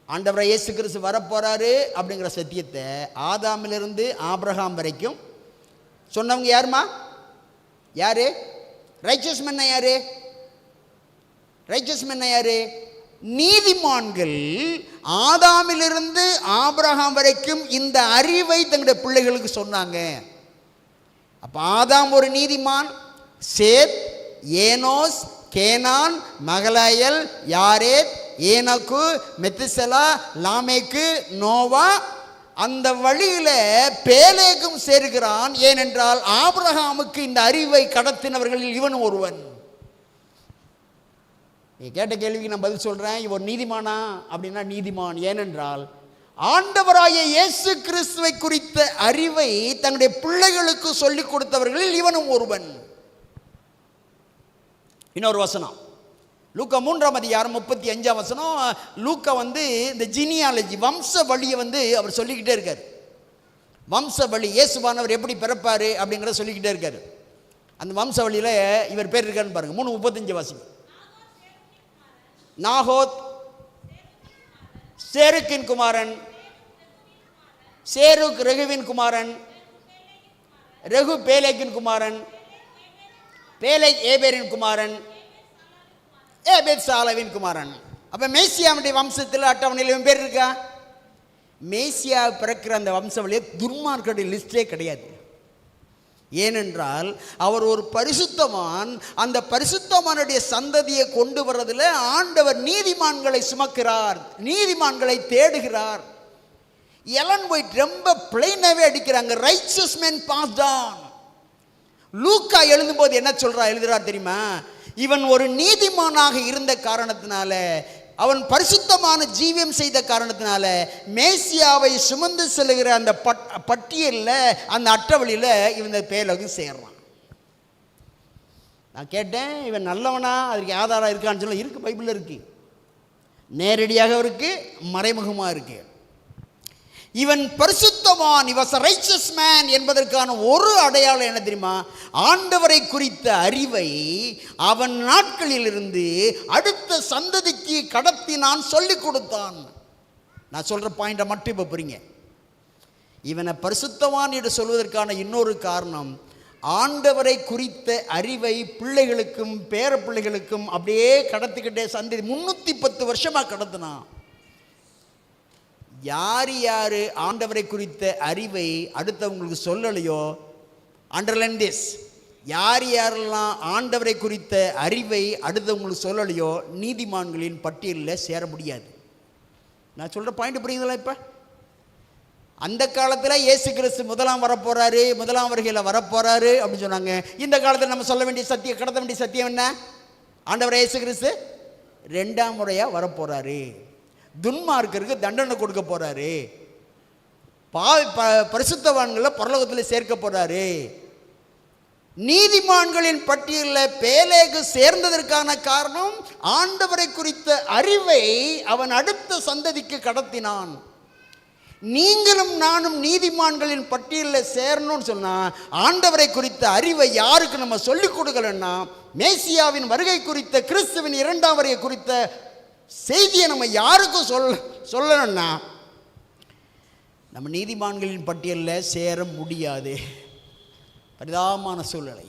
ஆண்டவரை இயேசு கிறிஸ்து வரப்போறாரு அப்படிங்கிற சத்தியத்தை ஆதாமிலிருந்து ஆபிரகாம் வரைக்கும் சொன்னவங்க யாருமா? யாரு? ரைச்சஸ் மென்ன யாரு? ரைச்சஸ் மென்ன யாரு? நீதிமான்கள் ஆதாமிலிருந்து ஆபிரகாம் வரைக்கும் இந்த அறிவை தங்களுடைய பிள்ளைகளுக்கு சொன்னாங்க. அப்ப ஆதாம் ஒரு நீதிமான், சேத், ஏனோஸ், கேனான், மகலாயல், யாரேத், ஏனோக்கு, மெத்துசலா, லாமேக்கு, நோவா. அந்த வழியில பேலேகும் சேர்கிறான். ஏனென்றால் ஆபிரகாமுக்கு இந்த அறிவை கடத்தினவர்களில் இவன் ஒருவன். கேட்ட கேள்விக்கு நான் பதில் சொல்றேன். இவன் நீதிமானா அப்படின்னா நீதிமான். ஏனென்றால் ஆண்டவராகிய இயேசு கிறிஸ்துவை குறித்த அறிவை தன்னுடைய பிள்ளைகளுக்கு சொல்லிக் கொடுத்தவர்களில் இவனும் ஒருவன். இன்னொரு வசனம், லூக்கா 3ஆம் அதிகாரம் 35ஆம் வசனம். லூக்கா இந்த ஜீனியாலஜி, வம்ச வழியை அவர் சொல்லிக்கிட்டே இருக்கார். வம்ச வழி, இயேசுவானவர் எப்படி பிறப்பாரு அப்படிங்கிறத சொல்லிக்கிட்டே இருக்காரு. அந்த வம்ச வழியில இவர் பேர் இருக்காருன்னு பாருங்க. 3:35 வாசிங்க. நாகோத் சேருக்கின் குமாரன், சேருக் ரெகுவின் குமாரன், ரெகு பேலேக்கின் குமாரன், பேலேக் ஏபேரின் குமாரன், ஏபேத் சாலாவின் குமாரன். அப்ப மேசியாவுடைய வம்சத்தில் அட்டவணையில் பேர் இருக்கா? மேசியா பிறக்கிற அந்த வம்சவழியே துன்மார்க்கருடைய லிஸ்டே கிடையாது. ஏனென்றால் அவர் ஒரு பரிசுத்தவான். அந்த பரிசுத்தவானுடைய சந்ததியை கொண்டு வர்றதில் ஆண்டவர் நீதிமான்களை சுமக்கிறார், நீதிமான்களை தேடுகிறார். எலன் ஒயிட் ரொம்ப பிளைனாவே அடிக்கிறாங்க, ரைச்சஸ் men passed on. லூக்கா எழுதும்போது என்ன எழுதுறார் தெரியுமா? இவன் ஒரு நீதிமானாக இருந்த காரணத்தினால, அவன் பரிசுத்தமான ஜீவியம் செய்த காரணத்தினால மேசியாவை சுமந்து செல்லுகிற அந்த பட்டியலில், அந்த அட்டவழியில் இவன் பேலகும் சேர்றான். நான் கேட்டேன், இவன் நல்லவனா? அதுக்கு ஆதாரம் இருக்கான்னு சொல்ல, இருக்கு, பைபிளில் இருக்கு. நேரடியாக இருக்கு, மறைமுகமாக இருக்கு. இவன் பரிசுத்தவான், he was a righteous man என்பதற்கான ஒரு அடையாளம் என்ன தெரியுமா? ஆண்டவரை குறித்த அறிவை அவன் நாட்களிலிருந்து அடுத்த சந்ததிக்கு கடத்தினான், சொல்லிக் கொடுத்தான். நான் சொல்ற பாயிண்ட மட்டும் இப்ப புரியுங்க. இவனை பரிசுத்தவான் என்று சொல்வதற்கான இன்னொரு காரணம், ஆண்டவரை குறித்த அறிவை பிள்ளைகளுக்கும் பேர பிள்ளைகளுக்கும் அப்படியே கடத்திக்கிட்டே சந்ததி 310 வருஷமா கடத்தினான். யார் யார் ஆண்டவரை குறித்த அறிவை அடுத்தவங்களுக்கு சொல்லலையோ, அண்டர்லைன் திஸ், யார் யாரெல்லாம் ஆண்டவரை குறித்த அறிவை அடுத்தவங்களுக்கு சொல்லலையோ நீதிமான்களின் பட்டியலில் சேர முடியாது. நான் சொல்கிற பாயிண்ட் புரியுதுங்களா? இப்போ அந்த காலத்தில் இயேசு கிறிஸ்து முதலாம் வரப்போறாரு, முதலாம் வருகையில் வரப்போறாரு அப்படின்னு சொன்னாங்க. இந்த காலத்தில் நம்ம சொல்ல வேண்டிய சத்தியம், கடத்த வேண்டிய சத்தியம் என்ன? ஆண்டவர் இயேசு கிறிஸ்து 2ஆம் முறையாக வரப்போறாரு, துன்மார்க்கருக்கு தண்டனை கொடுக்க போறாரு, பரிசுத்தவான்களை பரலோகத்தில் சேர்க்க போறாரு. நீதிமான்களின் பட்டியலில் பேலேகு சேர்ந்ததற்கான காரணம் ஆண்டவரை குறித்த அறிவை அவன் அடுத்த சந்ததிக்கு கடத்தினான். நீங்களும் நானும் நீதிமான்களின் பட்டியலில் சேரணும்னு சொன்னா, ஆண்டவரை குறித்த அறிவை யாருக்கு நம்ம சொல்லிக் கொடுக்கலன்னா, மேசியாவின் வருகை குறித்த, கிறிஸ்துவின் 2ஆம் வருகை குறித்த செய்தியை நம்ம யாருக்கும் சொல்லணும்னா, நம்ம நீதிமான்களின் பட்டியலில் சேர முடியாது. பரிதாபமான சூழ்நிலை.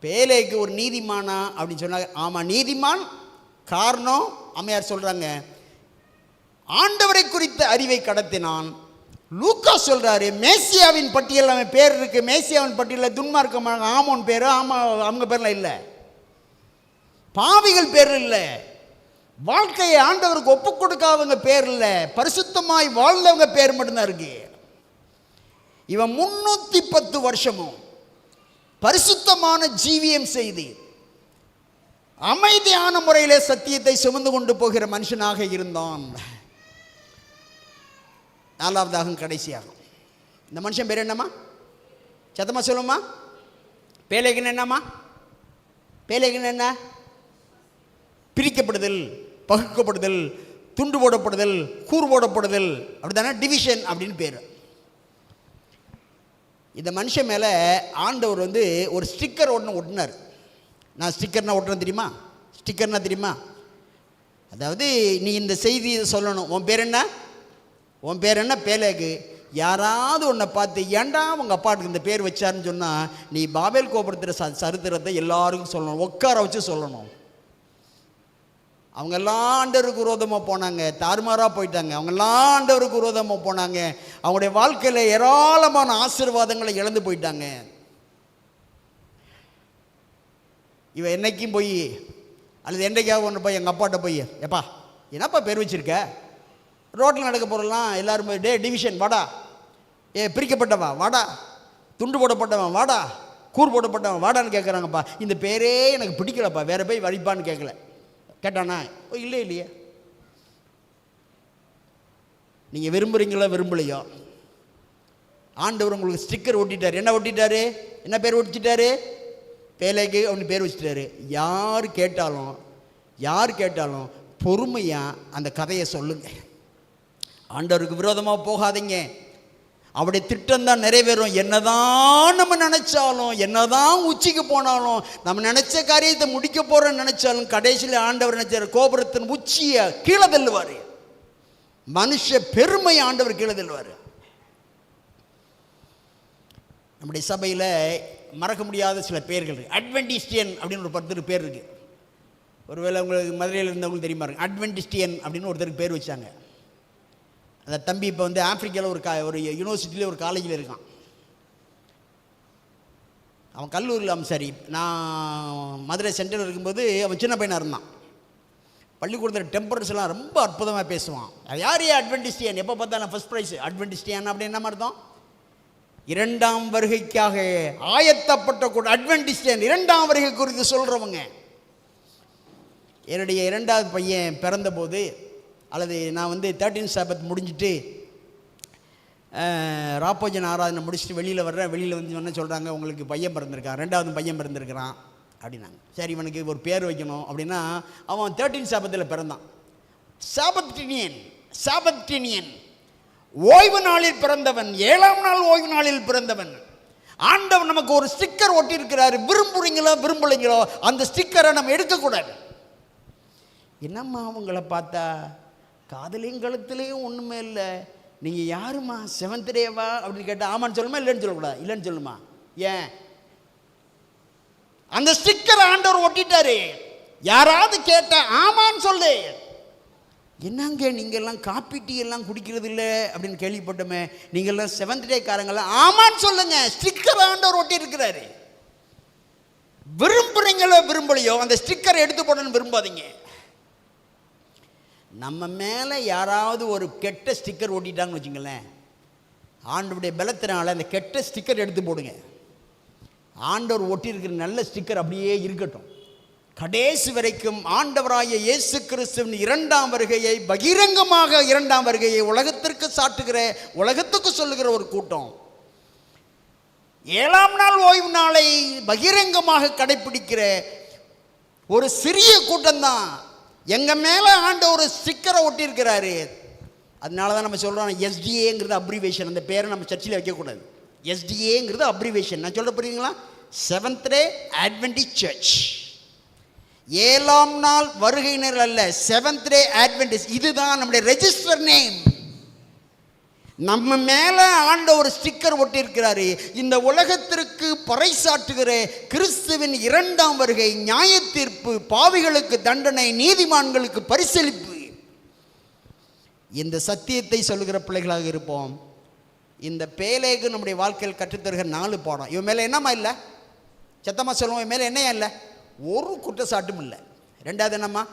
பேலேக்கு ஒரு நீதிமானா அப்படின்னு சொன்னாங்க. ஆமாம், நீதிமான். காரணம் அம்மையார் சொல்றாங்க, ஆண்டவரை குறித்த அறிவை கடத்தினான். லூக்கா சொல்றாரு, மேசியாவின் பட்டியல் அவன் பேர் இருக்கு. மேசியாவின் பட்டியலில் துன்மார்க்கமான ஆமோன் பேர், அவங்க பேர்ல இல்லை, பாவிகள் பேர் இல்லை. வாழ்க்கையை ஆண்டவருக்கு ஒப்பு கொடுக்காதவங்க பேர் இல்லை, பரிசுத்தமாய் வாழ்ந்தவங்க பேர் மட்டும்தான் இருக்கு. இவன் 310 வருஷமும் பரிசுத்தமான ஜீவியம் செய்து அமைதியான முறையிலே சத்தியத்தை சுமந்து கொண்டு போகிற மனுஷனாக இருந்தான். 4வதாக கடைசியாகும். இந்த மனுஷன் பேர் என்னம்மா? சத்தமா சொல்லுமா. பேலேகன் என்னம்மா? பேலேகன் என்ன? பிரிக்கப்படுதல், பகுக்கப்படுதல், துண்டு போடப்படுதல், கூறு போடப்படுதல், அப்படித்தானே, டிவிஷன் அப்படின்னு பேர். இந்த மனுஷன் மேலே ஆண்டவர் ஒரு ஸ்டிக்கர் ஒட்டினார். நான் ஸ்டிக்கர்னா ஒட்டுறேன் தெரியுமா? ஸ்டிக்கர்னா தெரியுமா? அதாவது நீ இந்த செய்தியை சொல்லணும். உன் பேர் என்ன? உன் பேர் என்ன? பேலேகு. யாராவது உன்னை பார்த்து ஏன்டா உங்கள் அப்பாட்டுக்கு இந்த பேர் வச்சாருன்னு சொன்னால் நீ பாபேல் கோபுரத்தில் சரித்திரத்தை எல்லாருக்கும் சொல்லணும், உட்கார வச்சு சொல்லணும். அவங்கெல்லாம் ஆண்டவருக்கு விரோதமாக போனாங்க, தாறுமாறாக போயிட்டாங்க. அவங்கெல்லாம் ஆண்டவருக்கு விரோதமாக போனாங்க. அவங்களுடைய வாழ்க்கையில் ஏராளமான ஆசீர்வாதங்களை இழந்து போயிட்டாங்க. இவன் என்னைக்கும் போய் அல்லது என்றைக்காவது ஒன்று போய் எங்கள் அப்பாட்ட போய், எப்பா என்னப்பா பேர் வச்சுருக்க? ரோட்டில் நடக்க போகிறலாம் எல்லோரும் போய், டே டிவிஷன் வாடா, பிரிக்கப்பட்டவன் வாடா, துண்டு போடப்பட்டவன் வாடா, கூர் போடப்பட்டவன் வாடான்னு கேட்குறாங்கப்பா. இந்த பேரே எனக்கு பிடிக்கலப்பா, வேறு போய் வழிப்பான்னு கேட்கல. கேட்டானா? இல்லை இல்லையே. நீங்கள் விரும்புகிறீங்களோ விரும்பலையோ, ஆண்டவர் உங்களுக்கு ஸ்டிக்கர் ஒட்டிட்டார். என்ன ஒட்டிட்டாரு? என்ன பேர் ஒட்டிட்டாரு? பேலேகு அப்படின்னு பேர் வச்சுட்டாரு. யார் கேட்டாலும் பொறுமையாக அந்த கதையை சொல்லுங்க. ஆண்டவருக்கு விரோதமாக போகாதீங்க. அவருடைய திட்டம் தான் நிறைவேறும். என்னதான் நம்ம நினைச்சாலும், என்னதான் உச்சிக்கு போனாலும், நம்ம நினைச்ச காரியத்தை முடிக்க போறோம்னு நினைச்சாலும் கடைசியில் ஆண்டவர் நினைச்சார் கோபுரத்தின் உச்சியை கீழே தள்ளுவார். மனுஷ பெருமை ஆண்டவர் கீழே தள்ளுவார். நம்முடைய சபையில் மறக்க முடியாத சில பேர்கள் இருக்கு. அட்வென்டிஸ்டியன் அப்படின்னு ஒரு 10 பேர் இருக்கு. ஒருவேளை உங்களுக்கு மதுரையில் இருந்தவங்களுக்கு தெரியுமா இருக்கு. அட்வென்டிஸ்டியன் அப்படின்னு ஒருத்தருக்கு பேர் வச்சாங்க. அந்த தம்பி இப்போ ஆப்பிரிக்காவில் ஒரு யூனிவர்சிட்டியில் ஒரு காலேஜில் இருக்கான். அவன் கல்லூரியில் சரி, நான் மதுரை சென்டரில் இருக்கும்போது அவன் சின்ன பையனாக இருந்தான். பள்ளிக்கூடத்தில் டெம்பரன்ஸ்லாம் ரொம்ப அற்புதமாக பேசுவான். அது யார் அட்வென்டிஸ்டியன்? எப்போ பார்த்தாலும் ஃபர்ஸ்ட் ப்ரைஸ். அட்வென்டிஸ்டியன் அப்படின்னு என்ன அர்த்தம்? 2ஆம் வருகைக்காக ஆயத்தப்பட்ட கூட அட்வென்டிஸ்டியன், 2ஆம் வருகை குறித்து சொல்கிறவங்க. என்னுடைய 2வது பையன் பிறந்தபோது, அல்லது நான் 13 சாபத் முடிஞ்சுட்டு ராப்போஜன் ஆராதனை முடிச்சுட்டு வெளியில் வர்றேன். வெளியில் என்ன சொல்கிறாங்க, உங்களுக்கு பையன் பிறந்திருக்கான், 2வது பையன் பிறந்திருக்கிறான் அப்படின்னாங்க. சரி, இவனுக்கு ஒரு பேர் வைக்கணும் அப்படின்னா அவன் 13 சாபத்தில் பிறந்தான். சாபத்தினியன், ஓய்வு நாளில் பிறந்தவன், 7ஆம் நாள் ஓய்வு நாளில் பிறந்தவன். ஆண்டவன் நமக்கு ஒரு ஸ்டிக்கர் ஒட்டியிருக்கிறாரு. விரும்புறீங்களோ விரும்பலைங்களோ அந்த ஸ்டிக்கரை நம்ம எடுக்கக்கூடாது. என்னம்மா அவங்கள பார்த்தா காதலையும் கழுத்துலையும் ஒன்றுமே இல்லை, நீங்கள் யாருமா, 7th டேவா அப்படின்னு கேட்டால் ஆமான்னு சொல்லுமா, இல்லைன்னு சொல்லக்கூடாது? இல்லைன்னு சொல்லுமா. ஏன்? அந்த ஸ்டிக்கர் ஆண்டவர் ஒட்டிட்டாரு. யாராவது கேட்ட ஆமான்னு சொல்லு. என்னங்க நீங்கள்லாம் காப்பி டீ எல்லாம் குடிக்கிறது இல்லை அப்படின்னு கேள்விப்பட்டோமே, நீங்கள்லாம் 7th டே காரங்களாம் ஆமான்னு சொல்லுங்க. ஸ்டிக்கர் ஆண்டவர் ஒட்டி இருக்கிறாரு. விரும்புறீங்களோ விரும்பலையோ அந்த ஸ்டிக்கரை எடுத்து போடணும்னு விரும்பாதீங்க. நம்ம மேலே யாராவது ஒரு கெட்ட ஸ்டிக்கர் ஓட்டிட்டாங்கன்னு வச்சுங்களேன், ஆண்டவருடைய பலத்தினால அந்த கெட்ட ஸ்டிக்கர் எடுத்து போடுங்க. ஆண்டவர் ஒட்டியிருக்கிற நல்ல ஸ்டிக்கர் அப்படியே இருக்கட்டும். கடைசி வரைக்கும் ஆண்டவராகிய இயேசு கிறிஸ்துவின் 2ஆம் வருகையை பகிரங்கமாக 2ஆம் வருகையை உலகத்திற்கு சாட்டுகிற, உலகத்துக்கு சொல்லுகிற ஒரு கூட்டம். 7ஆம் நாள் ஓய்வு நாளை பகிரங்கமாக கடைபிடிக்கிற ஒரு சிறிய கூட்டம்தான் எங்க மேல ஆண்டவர் ஒரு ஸ்டிக்கரை ஒட்டியிருக்கிறாரு. அதனால தான் நம்ம சொல்கிறோம் எஸ்டிஏங்கிறது அப்ரிவேஷன். அந்த பேரை நம்ம சர்ச்சில் வைக்கக்கூடாது. எஸ்டிஏங்கிறது அப்ரிவேஷன். நான் சொல்ல புரியுங்களா? 7th டே அட்வென்டிஸ்ட் சர்ச். 7ஆம் நாள் வருகையினர் அல்ல, 7th டே அட்வென்டிஸ்ட். இதுதான் நம்முடைய ரெஜிஸ்டர் நேம். நம்ம மேல ஆண்ட ஒரு ஸ்டிக்கர் ஒட்டியிருக்கிறாரு. இந்த உலகத்திற்கு பறைசாற்றுகிற கிறிஸ்துவின் 2ஆம் வருகை, நியாய தீர்ப்பு, பாவிகளுக்கு தண்டனை, நீதிமான்களுக்கு பரிசளிப்பு. இந்த சத்தியத்தை சொல்லுகிற பிள்ளைகளாக இருப்போம். இந்த பேலேகு நம்முடைய வாழ்க்கையில் கற்றுத்தருகிற 4 பாடம். இவன் மேலே என்னம்மா இல்லை? சத்தமாக சொல்லுவோம், இவன் மேலே என்னையா இல்லை? ஒரு குற்றச்சாட்டும் இல்லை. 2வது என்னம்மா?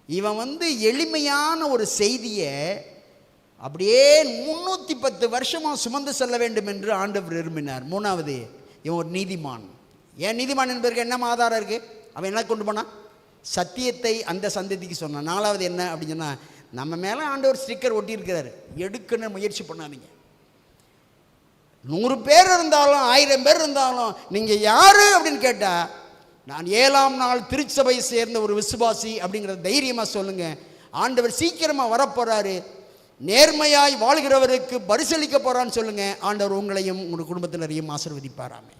இவன் எளிமையான ஒரு செய்தியை அப்படியே 310 வருஷமாக சுமந்து செல்ல வேண்டும் என்று ஆண்டவர் விரும்பினார். மூணாவது, இவன் ஒரு நீதிமான். ஏன் நீதிமான் என்பதற்கு என்ன ஆதாரம் இருக்குது? அவன் என்ன கொண்டு போனான்? சத்தியத்தை அந்த சந்ததிக்கு சொன்னான். நாலாவது என்ன அப்படின்னு சொன்னால், நம்ம மேலே ஆண்டவர் ஸ்டிக்கர் ஒட்டியிருக்கிறார், எடுக்கணும்னு முயற்சி பண்ணாதீங்க. 100 பேர் இருந்தாலும் 1000 பேர் இருந்தாலும் நீங்கள் யார் அப்படின்னு கேட்டால், நான் 7ஆம் நாள் திருச்சபை சேர்ந்த ஒரு விசுவாசி அப்படிங்கிறத தைரியமாக சொல்லுங்கள். ஆண்டவர் சீக்கிரமாக வரப்போகிறாரு, நேர்மையாய் வாழ்கிறவருக்கு பரிசளிக்க போகிறான்னு சொல்லுங்கள். ஆண்டவர் உங்களையும் உங்கள் குடும்பத்தினரையும் ஆசீர்வதிப்பாராமே.